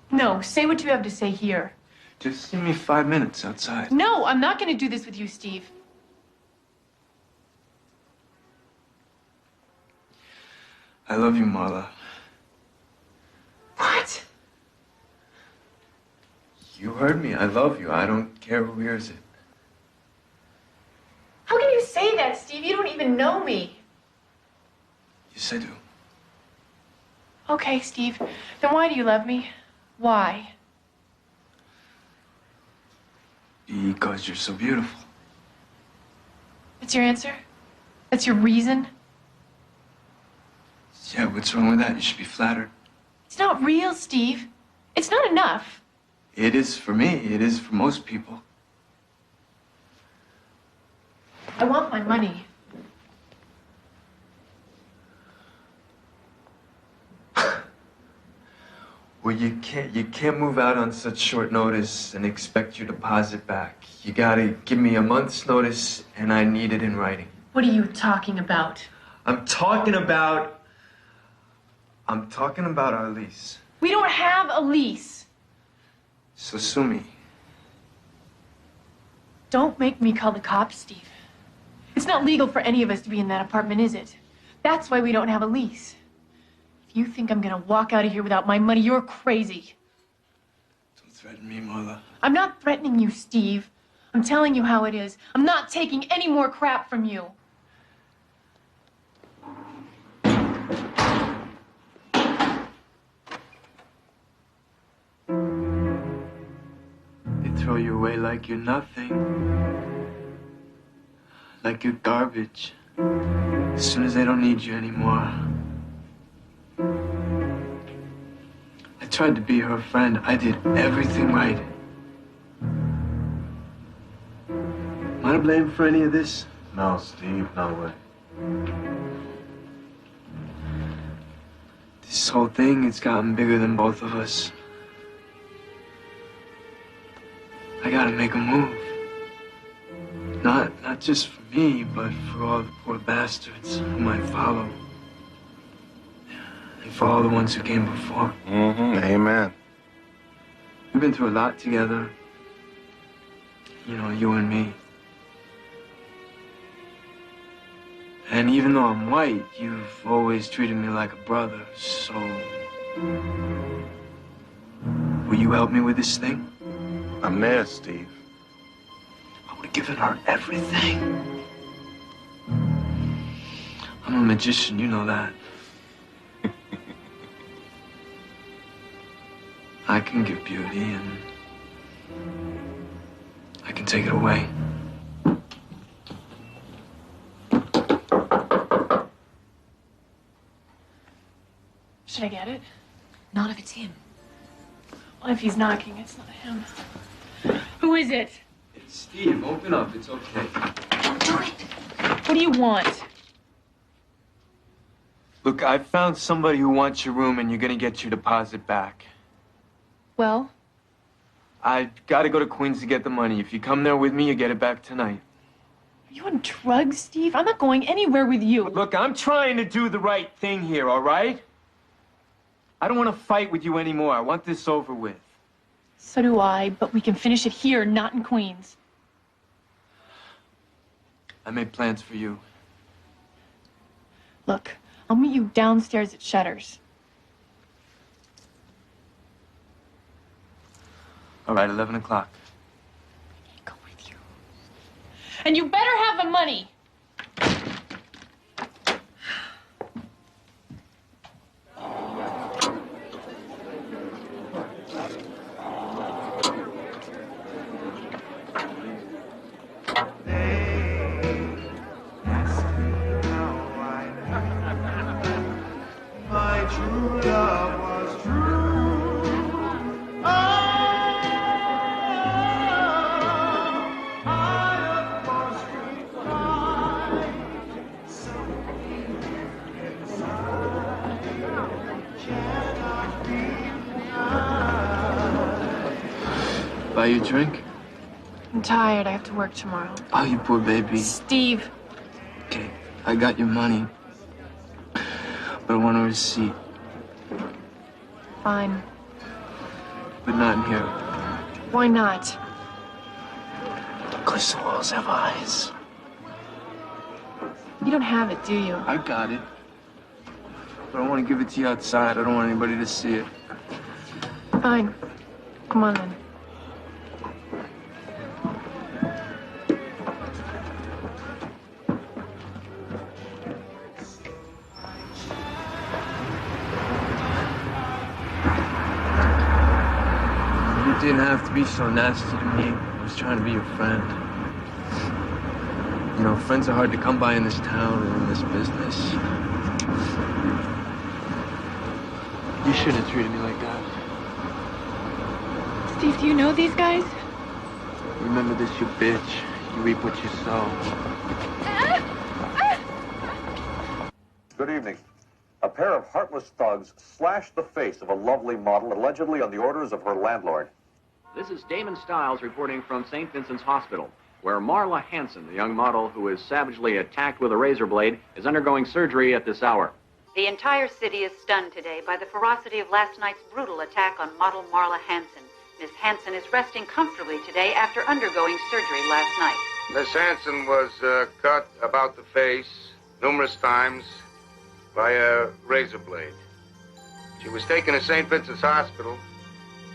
No, say what you have to say here. Just give me 5 minutes outside. No, I'm not going to do this with you, Steve. I love you, Marla. What? You heard me. I love you. I don't care who hears it. How can you say that, Steve? You don't even know me. Yes, I do. Okay, Steve. Then why do you love me? Why? Because you're so beautiful. That's your answer? That's your reason? Yeah, what's wrong with that? You should be flattered. It's not real, Steve. It's not enough. It is for me. It is for most people. I want my money. Well, you can't move out on such short notice and expect your deposit back. You gotta give me a month's notice, and I need it in writing. What are you talking about? I'm talking about our lease. We don't have a lease. So sue me. Don't make me call the cops, Steve. It's not legal for any of us to be in that apartment, is it? That's why we don't have a lease. If you think I'm gonna walk out of here without my money, you're crazy. Don't threaten me, Marla. I'm not threatening you, Steve. I'm telling you how it is. I'm not taking any more crap from you. They throw you away like you're nothing. Like you're garbage. As soon as they don't need you anymore. I tried to be her friend. I did everything right. Am I to blame for any of this? No, Steve, no way. This whole thing, it's gotten bigger than both of us. I gotta make a move. Not just for me, but for all the poor bastards who might follow. And for all the ones who came before. Mm-hmm. Amen. We've been through a lot together. You know, you and me. And even though I'm white, you've always treated me like a brother, so... Will you help me with this thing? I'm there, Steve. I would have given her everything. I'm a magician, you know that. I can give beauty and I can take it away. Should I get it? Not if it's him. Well, if he's knocking, it's not him. Who is it? It's Steve. Open up. It's okay. Don't do it. What do you want? Look, I found somebody who wants your room, and you're gonna get your deposit back. Well? I gotta go to Queens to get the money. If you come there with me, you get it back tonight. Are you on drugs, Steve? I'm not going anywhere with you. Look, I'm trying to do the right thing here, all right? I don't want to fight with you anymore. I want this over with. So do I, but we can finish it here, not in Queens. I made plans for you. Look, I'll meet you downstairs at Shutters. All right, 11 o'clock. Go with you. And you better have the money. Buy you a drink? I'm tired. I have to work tomorrow. Oh, you poor baby. Steve. Okay, I got your money. But I want a receipt. Fine. But not in here. Why not? Because the walls have eyes. You don't have it, do you? I got it. But I want to give it to you outside. I don't want anybody to see it. Fine. Come on then. You didn't have to be so nasty to me. I was trying to be your friend. You know, friends are hard to come by in this town or in this business. You shouldn't have treated me like that. Steve, do you know these guys? Remember this, you bitch. You reap what you sow. Good evening. A pair of heartless thugs slashed the face of a lovely model, allegedly on the orders of her landlord. This is Damon Stiles reporting from St. Vincent's Hospital, where Marla Hanson, the young model who was savagely attacked with a razor blade, is undergoing surgery at this hour. The entire city is stunned today by the ferocity of last night's brutal attack on model Marla Hanson. Miss Hanson is resting comfortably today after undergoing surgery last night. Miss Hanson was cut about the face numerous times by a razor blade. She was taken to St. Vincent's Hospital,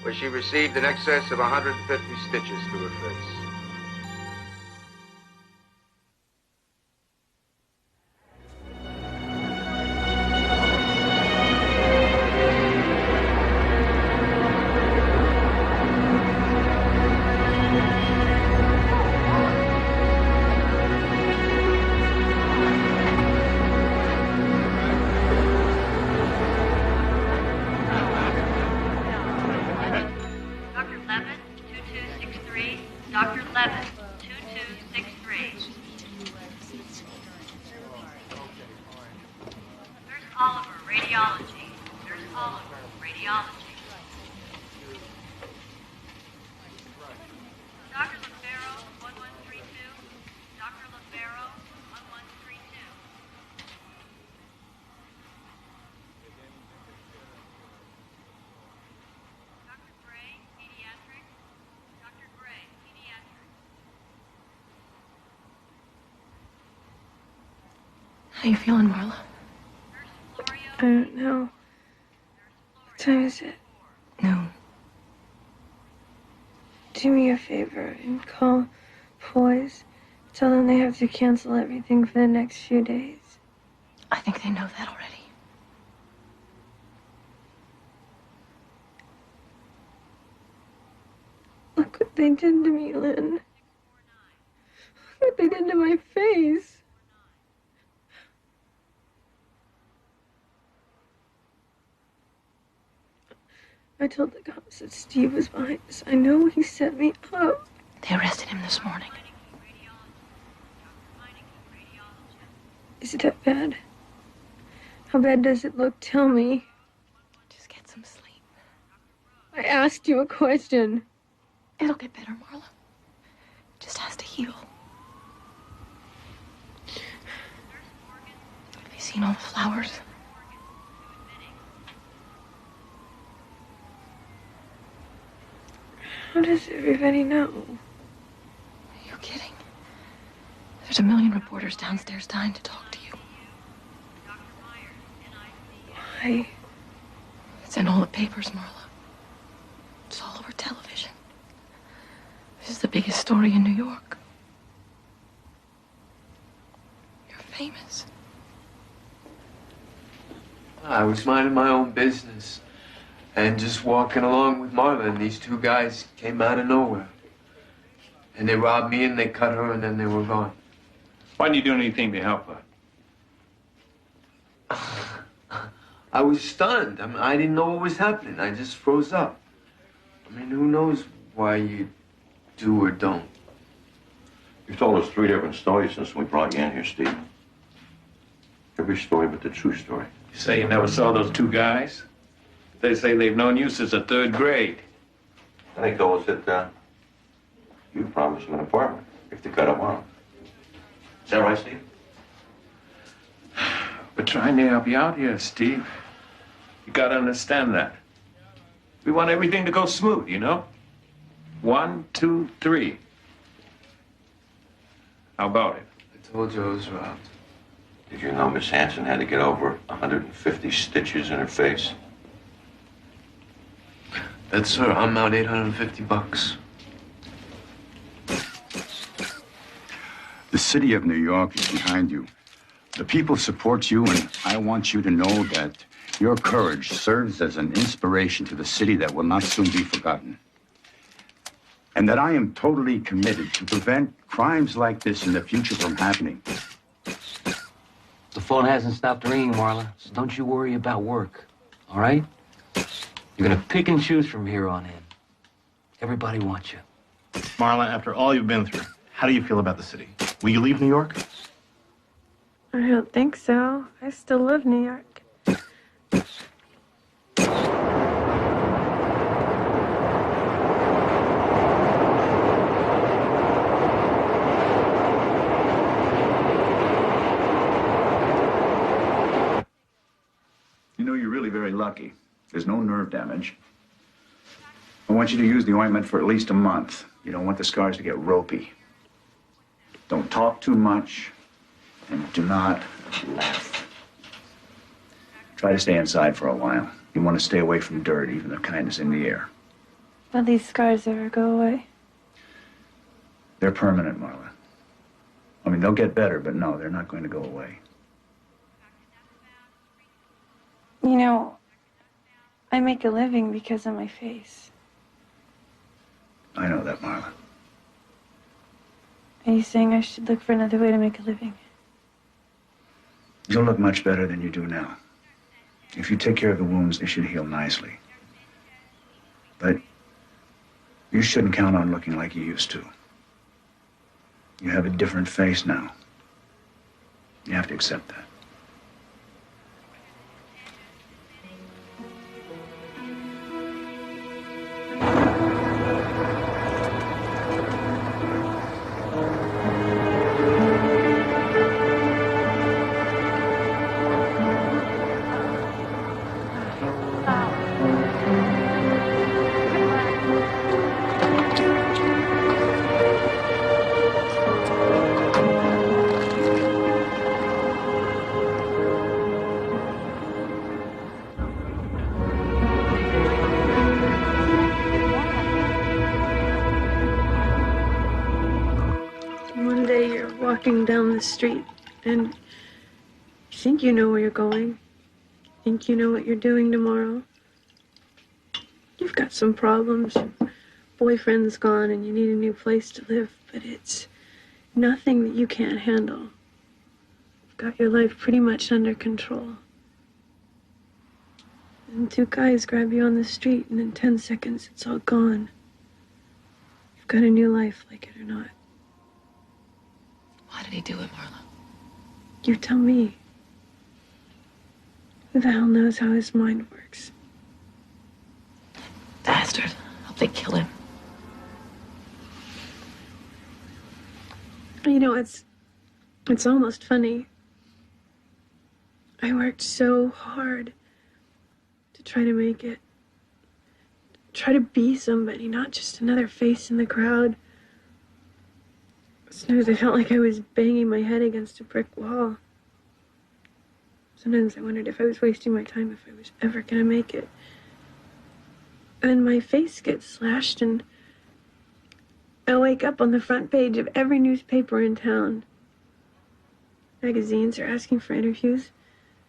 where she received in excess of 150 stitches to her face. Dr. Levin, 2263. Nurse Oliver, radiology. Nurse Oliver, radiology. Dr. Lefaro, 1132. Dr. Lefaro, 1132. Dr. Gray, pediatrics. Dr. Gray, pediatrics. How you feeling, Marla? I don't know. What time is it? No. Do me a favor and call boys. Tell them they have to cancel everything for the next few days. I think they know that already. Look what they did to me, Lynn. Look what they did to my face. I told the cops that Steve was behind this. I know he set me up. They arrested him this morning. Is it that bad? How bad does it look? Tell me. Just get some sleep. I asked you a question. It'll get better, Marla. It just has to heal. Have you seen all the flowers? How does everybody know? Are you kidding? There's a million reporters downstairs dying to talk to you. Why? It's in all the papers, Marla. It's all over television. This is the biggest story in New York. You're famous. I was minding my own business and just walking along with Marla, and these two guys came out of nowhere. And they robbed me and they cut her and then they were gone. Why didn't you do anything to help her? I was stunned. I mean, I didn't know what was happening. I just froze up. I mean, who knows why you do or don't. You've told us 3 different stories since we brought you in here, Steve. Every story but the true story. You say you never saw those two guys? They say they've known you since the 3rd grade. And they told us that you promised them an apartment if they cut up on them. Is that right, Steve? We're trying to help you out here, Steve. You gotta understand that. We want everything to go smooth, you know? 1, 2, 3. How about it? I told you I was robbed. Did you know Miss Hanson had to get over 150 stitches in her face? That's her. I'm out $850. The city of New York is behind you. The people support you, and I want you to know that your courage serves as an inspiration to the city that will not soon be forgotten. And that I am totally committed to prevent crimes like this in the future from happening. The phone hasn't stopped ringing, Marla, so don't you worry about work, all right? You're gonna pick and choose from here on in. Everybody wants you. Marla, after all you've been through, how do you feel about the city? Will you leave New York? I don't think so. I still love New York. You know, you're really very lucky. There's no nerve damage. I want you to use the ointment for at least a month. You don't want the scars to get ropey. Don't talk too much, and do not laugh. Try to stay inside for a while. You want to stay away from dirt, even the kind that's in the air. Will these scars ever go away? They're permanent, Marla. I mean, they'll get better, but no, they're not going to go away. You know, I make a living because of my face. I know that, Marla. Are you saying I should look for another way to make a living? You'll look much better than you do now. If you take care of the wounds, they should heal nicely. But you shouldn't count on looking like you used to. You have a different face now. You have to accept that. One day you're walking down the street and You think you know where you're going. You think you know what you're doing tomorrow. You've got some problems. Your boyfriend's gone and you need a new place to live, but it's nothing that you can't handle. You've got your life pretty much under control. And two guys grab you on the street and in 10 seconds it's all gone. You've got a new life, like it or not. Why did he do it, Marla? You tell me. Who the hell knows how his mind works? Bastard. Hope they kill him. You know, it's almost funny. I worked so hard to try to make it. Try to be somebody, not just another face in the crowd. Sometimes I felt like I was banging my head against a brick wall. Sometimes I wondered if I was wasting my time, if I was ever gonna make it. And my face gets slashed and I wake up on the front page of every newspaper in town. Magazines are asking for interviews.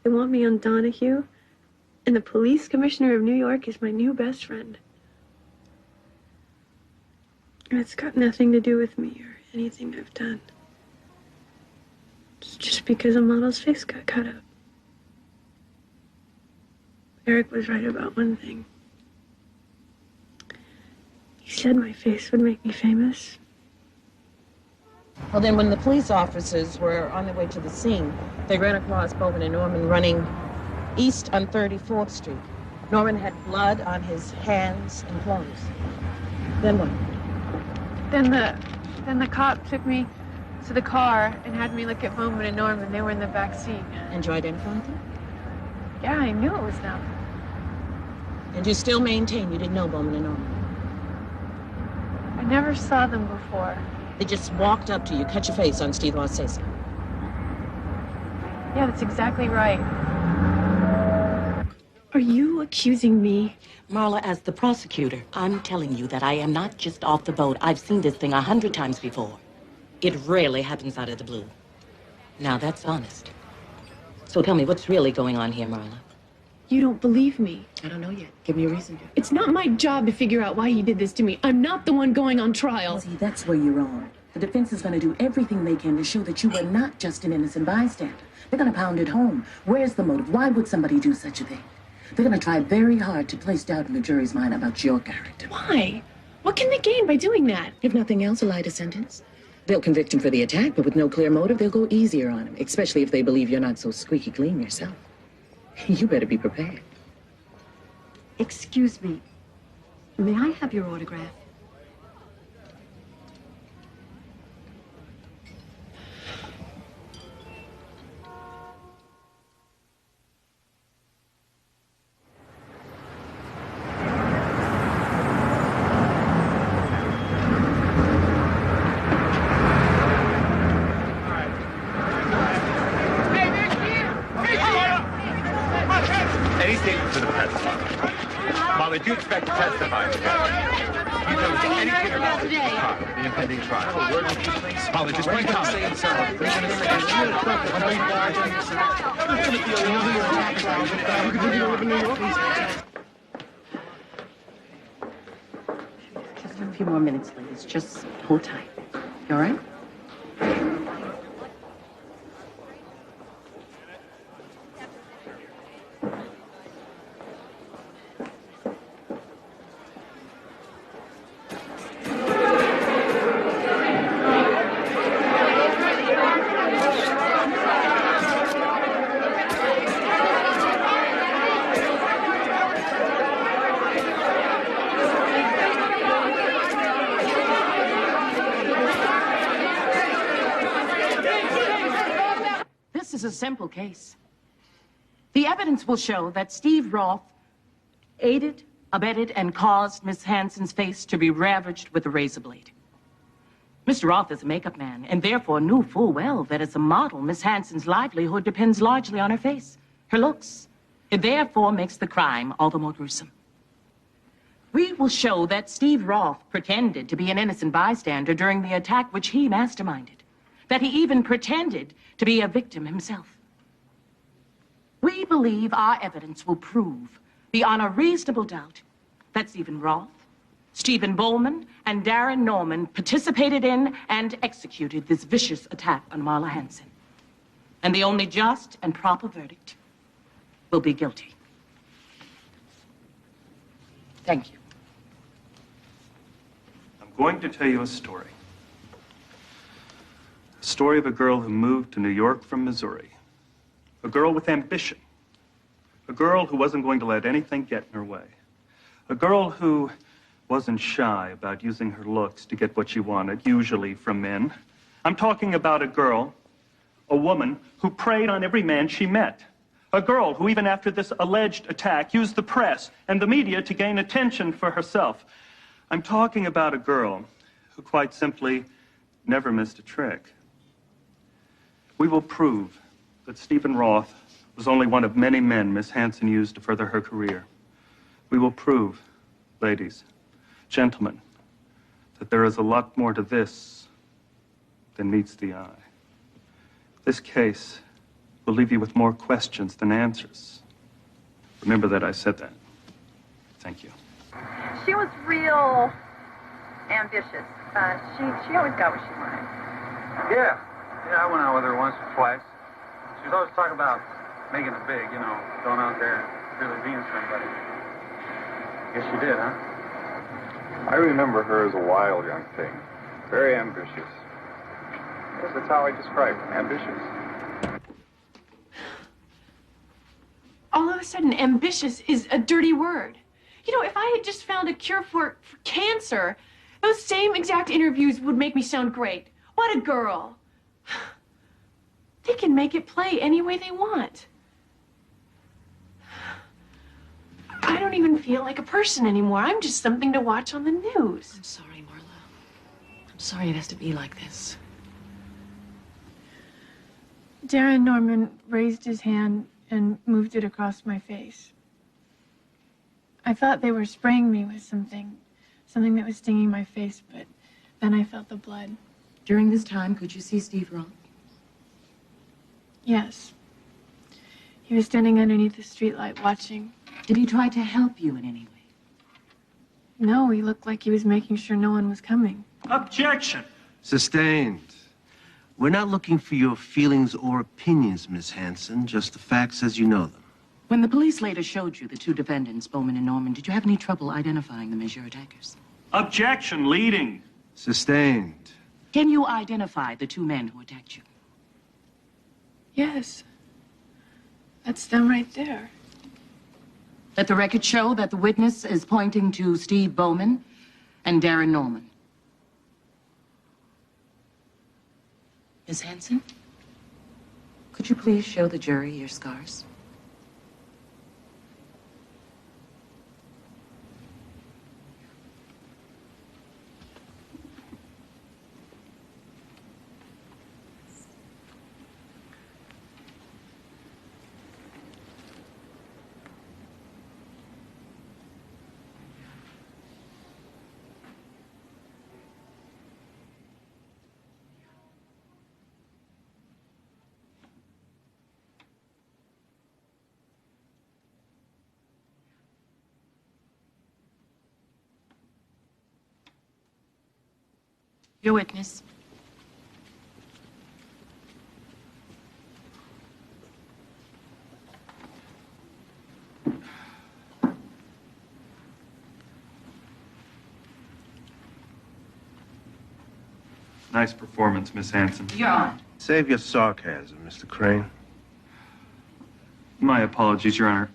They want me on Donahue. And the police commissioner of New York is my new best friend. And it's got nothing to do with me or anything I've done. It's just because a model's face got cut up. Eric was right about one thing. He said my face would make me famous. Well, then when the police officers were on their way to the scene, they ran across Bowman and Norman running east on 34th Street. Norman had blood on his hands and clothes. Then what? Then the cop took me to the car and had me look at Bowman and Norman. They were in the back seat. And you identified them? Yeah, I knew it was them. And you still maintain you didn't know Bowman and Norman? I never saw them before. They just walked up to you, cut your face on Steve Ross say so. Yeah, that's exactly right. Are you accusing me? Marla, as the prosecutor, I'm telling you that I am not just off the boat. I've seen this thing 100 times before. It rarely happens out of the blue. Now, that's honest. So tell me, what's really going on here, Marla? You don't believe me. I don't know yet. Give me a reason to. It's not my job to figure out why he did this to me. I'm not the one going on trial. See, that's where you're wrong. The defense is going to do everything they can to show that you were not just an innocent bystander. They're going to pound it home. Where's the motive? Why would somebody do such a thing? They're going to try very hard to place doubt in the jury's mind about your character. Why? What can they gain by doing that? If nothing else, a lighter sentence. They'll convict him for the attack, but with no clear motive, they'll go easier on him, especially if they believe you're not so squeaky clean yourself. You better be prepared. Excuse me. May I have your autograph? Anything for the press. Molly, do you expect to testify? You tell us anything about the trial, the impending trial. Molly, just one comment. Just a few more minutes, ladies. Just hold tight. You all right? This is a simple case. The evidence will show that Steve Roth aided, abetted, and caused Miss Hanson's face to be ravaged with a razor blade. Mr. Roth is a makeup man, and therefore knew full well that as a model, Miss Hanson's livelihood depends largely on her face, her looks. It therefore makes the crime all the more gruesome. We will show that Steve Roth pretended to be an innocent bystander during the attack which he masterminded, that he even pretended to be a victim himself. We believe our evidence will prove, beyond a reasonable doubt, that Stephen Roth, Stephen Bowman, and Darren Norman participated in and executed this vicious attack on Marla Hanson. And the only just and proper verdict will be guilty. Thank you. I'm going to tell you a story. A story of a girl who moved to New York from Missouri. A girl with ambition. A girl who wasn't going to let anything get in her way. A girl who wasn't shy about using her looks to get what she wanted, usually from men. I'm talking about a girl, a woman, who preyed on every man she met. A girl who, even after this alleged attack, used the press and the media to gain attention for herself. I'm talking about a girl who quite simply never missed a trick. We will prove that Stephen Roth was only one of many men Miss Hanson used to further her career. We will prove, ladies, gentlemen, that there is a lot more to this than meets the eye. This case will leave you with more questions than answers. Remember that I said that. Thank you. She was real ambitious. She always got what she wanted. Yeah, I went out with her once or twice. She was always talking about making it big, going out there and really being somebody. Guess she did, huh? I remember her as a wild young thing. Very ambitious. I guess that's how I describe her, ambitious. All of a sudden, ambitious is a dirty word. If I had just found a cure for cancer, those same exact interviews would make me sound great. What a girl. They can make it play any way they want. I don't even feel like a person anymore. I'm just something to watch on the news. I'm sorry, Marla. I'm sorry it has to be like this. Darren Norman raised his hand and moved it across my face. I thought they were spraying me with something that was stinging my face, but then I felt the blood. During this time, could you see Steve Roth? Yes. He was standing underneath the streetlight watching. Did he try to help you in any way? No, he looked like he was making sure no one was coming. Objection! Sustained. We're not looking for your feelings or opinions, Miss Hanson, just the facts as you know them. When the police later showed you the two defendants, Bowman and Norman, did you have any trouble identifying them as your attackers? Objection, leading. Sustained. Can you identify the two men who attacked you? Yes. That's them right there. Let the record show that the witness is pointing to Steve Bowman and Darren Norman. Miss Hanson, could you please show the jury your scars? Your witness. Nice performance, Miss Hanson. You're on. Save your sarcasm, Mr. Crane. My apologies, Your Honor.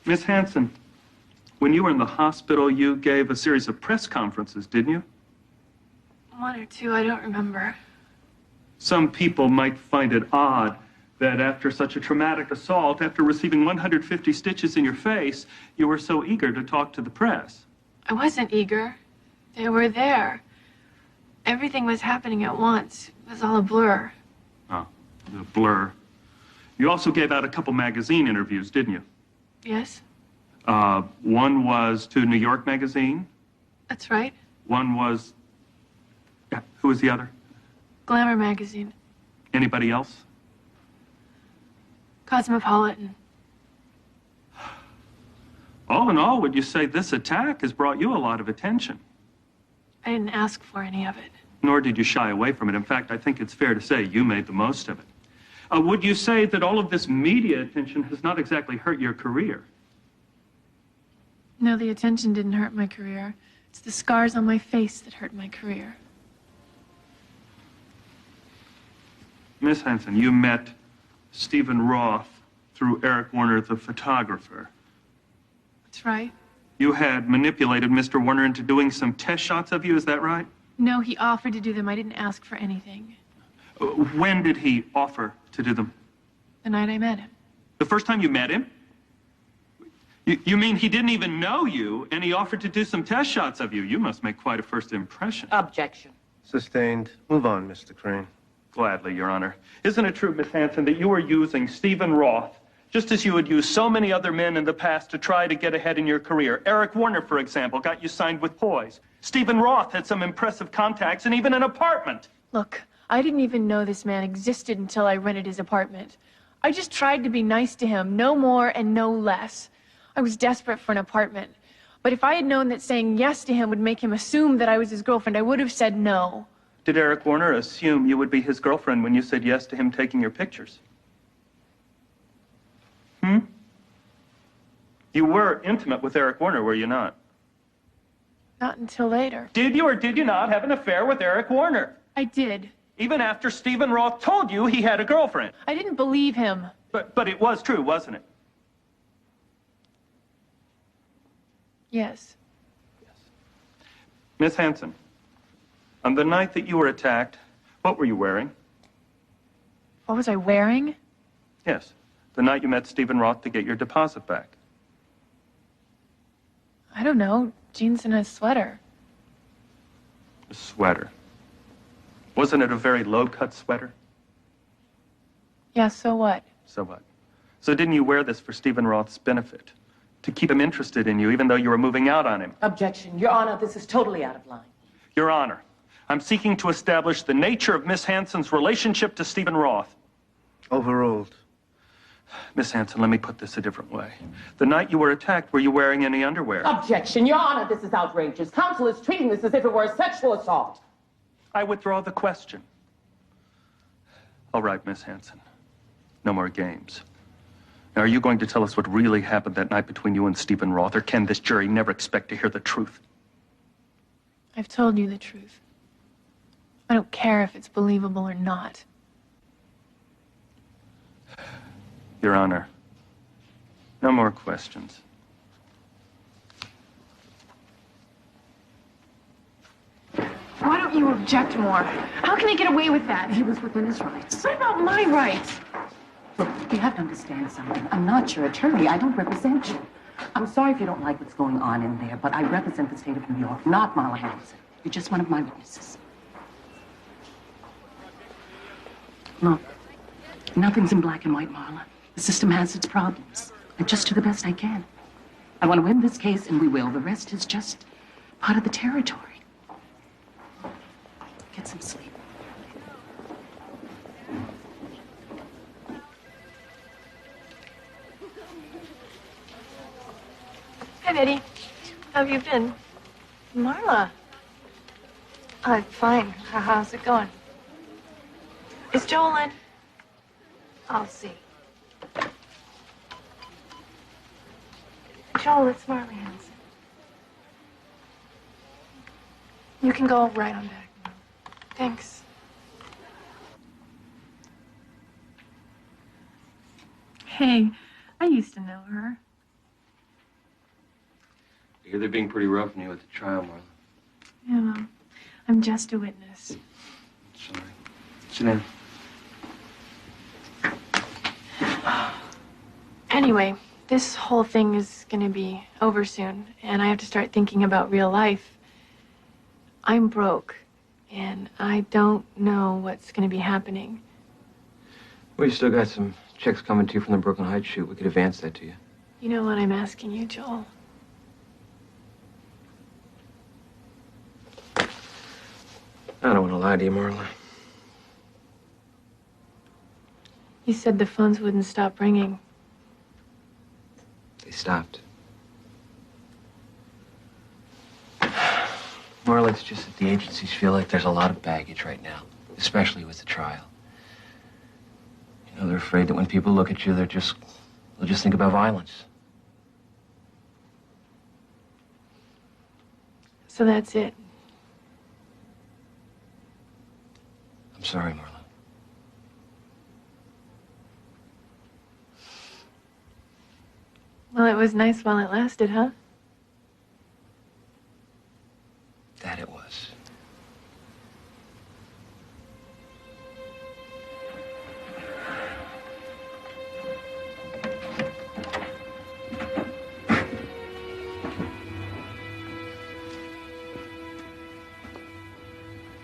Miss Hanson, when you were in the hospital, you gave a series of press conferences, didn't you? One or two, I don't remember. Some people might find it odd that after such a traumatic assault, after receiving 150 stitches in your face, you were so eager to talk to the press. I wasn't eager. They were there. Everything was happening at once. It was all a blur. Oh, a blur. You also gave out a couple magazine interviews, didn't you? Yes, One was to New York Magazine. that's right. One was... Yeah, who was the other? Glamour magazine. Anybody else? Cosmopolitan. All in all, would you say this attack has brought you a lot of attention? I didn't ask for any of it. Nor did you shy away from it. In fact, I think it's fair to say you made the most of it. Would you say that all of this media attention has not exactly hurt your career? No, the attention didn't hurt my career. It's the scars on my face that hurt my career. Miss Hanson, you met Stephen Roth through Eric Warner, the photographer. That's right. You had manipulated Mr. Warner into doing some test shots of you, is that right? No, he offered to do them. I didn't ask for anything. When did he offer to do them? The night I met him. The first time you met him? You mean he didn't even know you, and he offered to do some test shots of you? You must make quite a first impression. Objection. Sustained. Move on, Mr. Crane. Gladly, Your Honor. Isn't it true, Miss Hanson, that you were using Stephen Roth just as you would use so many other men in the past to try to get ahead in your career? Eric Warner, for example, got you signed with Poise. Stephen Roth had some impressive contacts and even an apartment. Look, I didn't even know this man existed until I rented his apartment. I just tried to be nice to him, no more and no less. I was desperate for an apartment. But if I had known that saying yes to him would make him assume that I was his girlfriend, I would have said no. Did Eric Warner assume you would be his girlfriend when you said yes to him taking your pictures? You were intimate with Eric Warner, were you not? Not until later. Did you or did you not have an affair with Eric Warner? I did. Even after Stephen Roth told you he had a girlfriend? I didn't believe him. But it was true, wasn't it? Yes. Miss Hanson, on the night that you were attacked, what were you wearing? What was I wearing? Yes, the night you met Stephen Roth to get your deposit back. I don't know. Jeans and a sweater. A sweater. Wasn't it a very low-cut sweater? Yeah, so what? So what? So didn't you wear this for Stephen Roth's benefit? To keep him interested in you, even though you were moving out on him? Objection. Your Honor, this is totally out of line. Your Honor, I'm seeking to establish the nature of Miss Hanson's relationship to Stephen Roth. Overruled. Miss Hanson, let me put this a different way. The night you were attacked, were you wearing any underwear? Objection. Your Honor, this is outrageous. Counsel is treating this as if it were a sexual assault. I withdraw the question. All right, Miss Hanson. No more games. Now, are you going to tell us what really happened that night between you and Stephen Roth, or can this jury never expect to hear the truth? I've told you the truth. I don't care if it's believable or not. Your Honor, no more questions. Why don't you object more? How can I get away with that? He was within his rights. What about my rights? Look, you have to understand something. I'm not your attorney. I don't represent you. I'm sorry if you don't like what's going on in there, but I represent the state of New York, not Marla Hanson. You're just one of my witnesses. Look, nothing's in black and white, Marla. The system has its problems. I just do the best I can. I want to win this case, and we will. The rest is just part of the territory. Get some sleep. Hi, Betty. How have you been? Marla. Fine. How's it going? Is Joel in? I'll see. Joel, it's Marla Hanson. You can go right on back now. Thanks. Hey, I used to know her. I hear they're being pretty rough on you at the trial, Marla. Yeah, well, I'm just a witness. Sorry. Sit down. Anyway, this whole thing is gonna be over soon, and I have to start thinking about real life. I'm broke, and I don't know what's gonna be happening. We still got some checks coming to you from the Brooklyn Heights shoot. We could advance that to you. You know what I'm asking you, Joel? I don't want to lie to you, Marla. You said the phones wouldn't stop ringing. They stopped. Marla, it's just that the agencies feel like there's a lot of baggage right now, especially with the trial. You know, they're afraid that when people look at you, they'll just think about violence. So that's it. I'm sorry, Marla. Well, it was nice while it lasted, huh? That it was.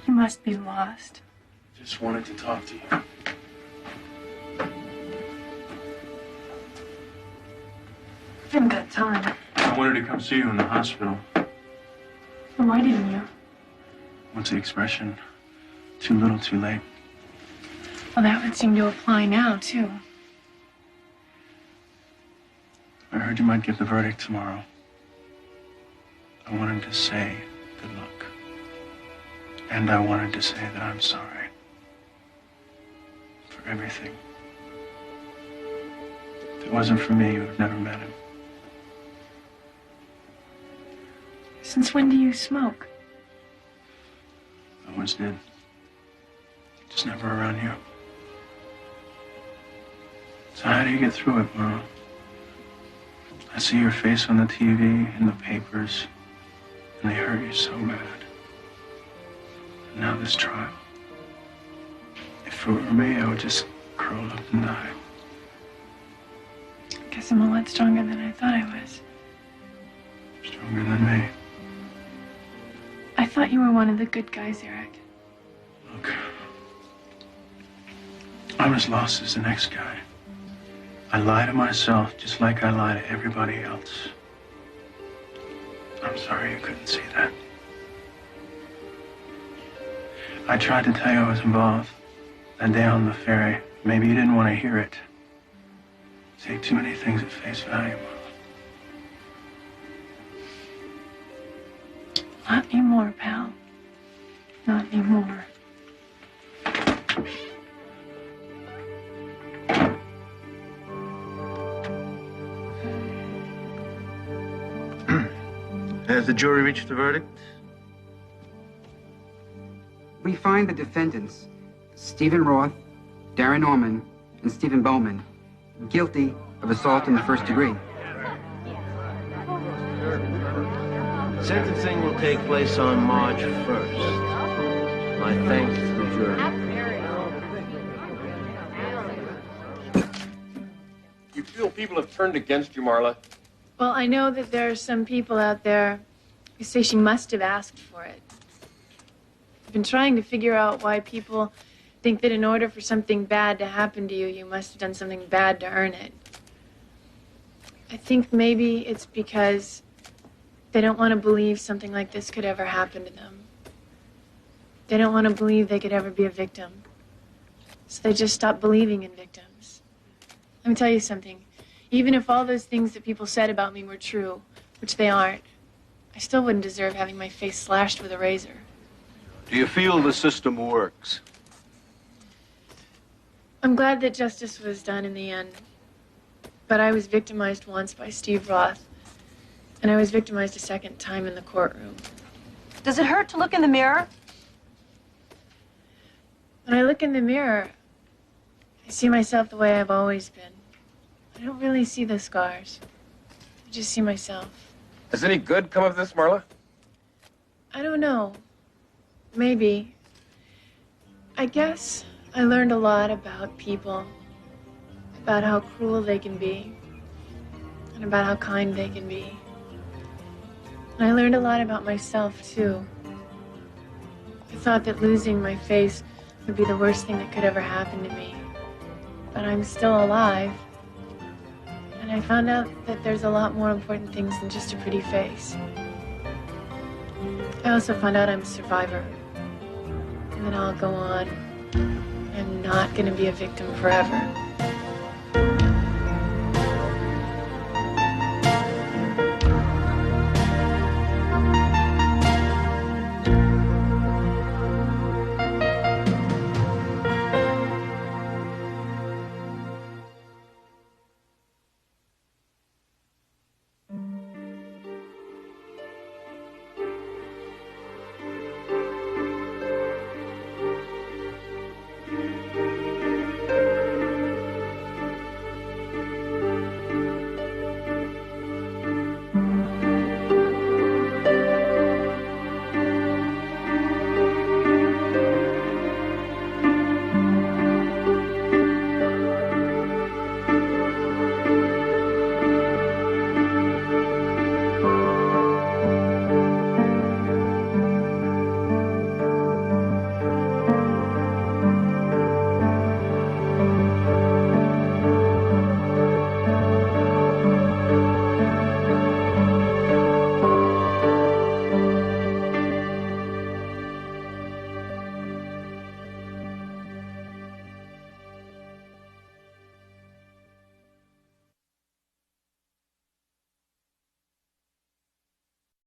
You must be lost. Just wanted to talk to you. I haven't got time. I wanted to come see you in the hospital. Well, why didn't you? What's the expression? Too little, too late. Well, that would seem to apply now, too. I heard you might get the verdict tomorrow. I wanted to say good luck. And I wanted to say that I'm sorry. For everything. If it wasn't for me, you would have never met him. Since when do you smoke? I once did. Just never around you. So how do you get through it, Marla? I see your face on the TV, in the papers, and they hurt you so bad. And now this trial. If it were me, I would just curl up and die. I guess I'm a lot stronger than I thought I was. Stronger than me. I thought you were one of the good guys, Eric. Look. I'm as lost as the next guy. I lie to myself just like I lie to everybody else. I'm sorry you couldn't see that. I tried to tell you I was involved that day on the ferry. Maybe you didn't want to hear it. Take too many things at face value, Marla. Not anymore, pal. Not anymore. Has the jury reached a verdict? We find the defendants, Stephen Roth, Darren Norman, and Stephen Bowman, guilty of assault in the first degree. Sentencing will take place on March 1st. My thanks to the jury. You feel people have turned against you, Marla? Well, I know that there are some people out there who say she must have asked for it. I've been trying to figure out why people think that in order for something bad to happen to you, you must have done something bad to earn it. I think maybe it's because they don't want to believe something like this could ever happen to them. They don't want to believe they could ever be a victim. So they just stop believing in victims. Let me tell you something. Even if all those things that people said about me were true, which they aren't, I still wouldn't deserve having my face slashed with a razor. Do you feel the system works? I'm glad that justice was done in the end. But I was victimized once by Steve Roth. And I was victimized a second time in the courtroom. Does it hurt to look in the mirror? When I look in the mirror, I see myself the way I've always been. I don't really see the scars. I just see myself. Has any good come of this, Marla? I don't know. Maybe. I guess I learned a lot about people. About how cruel they can be. And about how kind they can be. And I learned a lot about myself, too. I thought that losing my face would be the worst thing that could ever happen to me. But I'm still alive. And I found out that there's a lot more important things than just a pretty face. I also found out I'm a survivor. And that I'll go on. I'm not going to be a victim forever.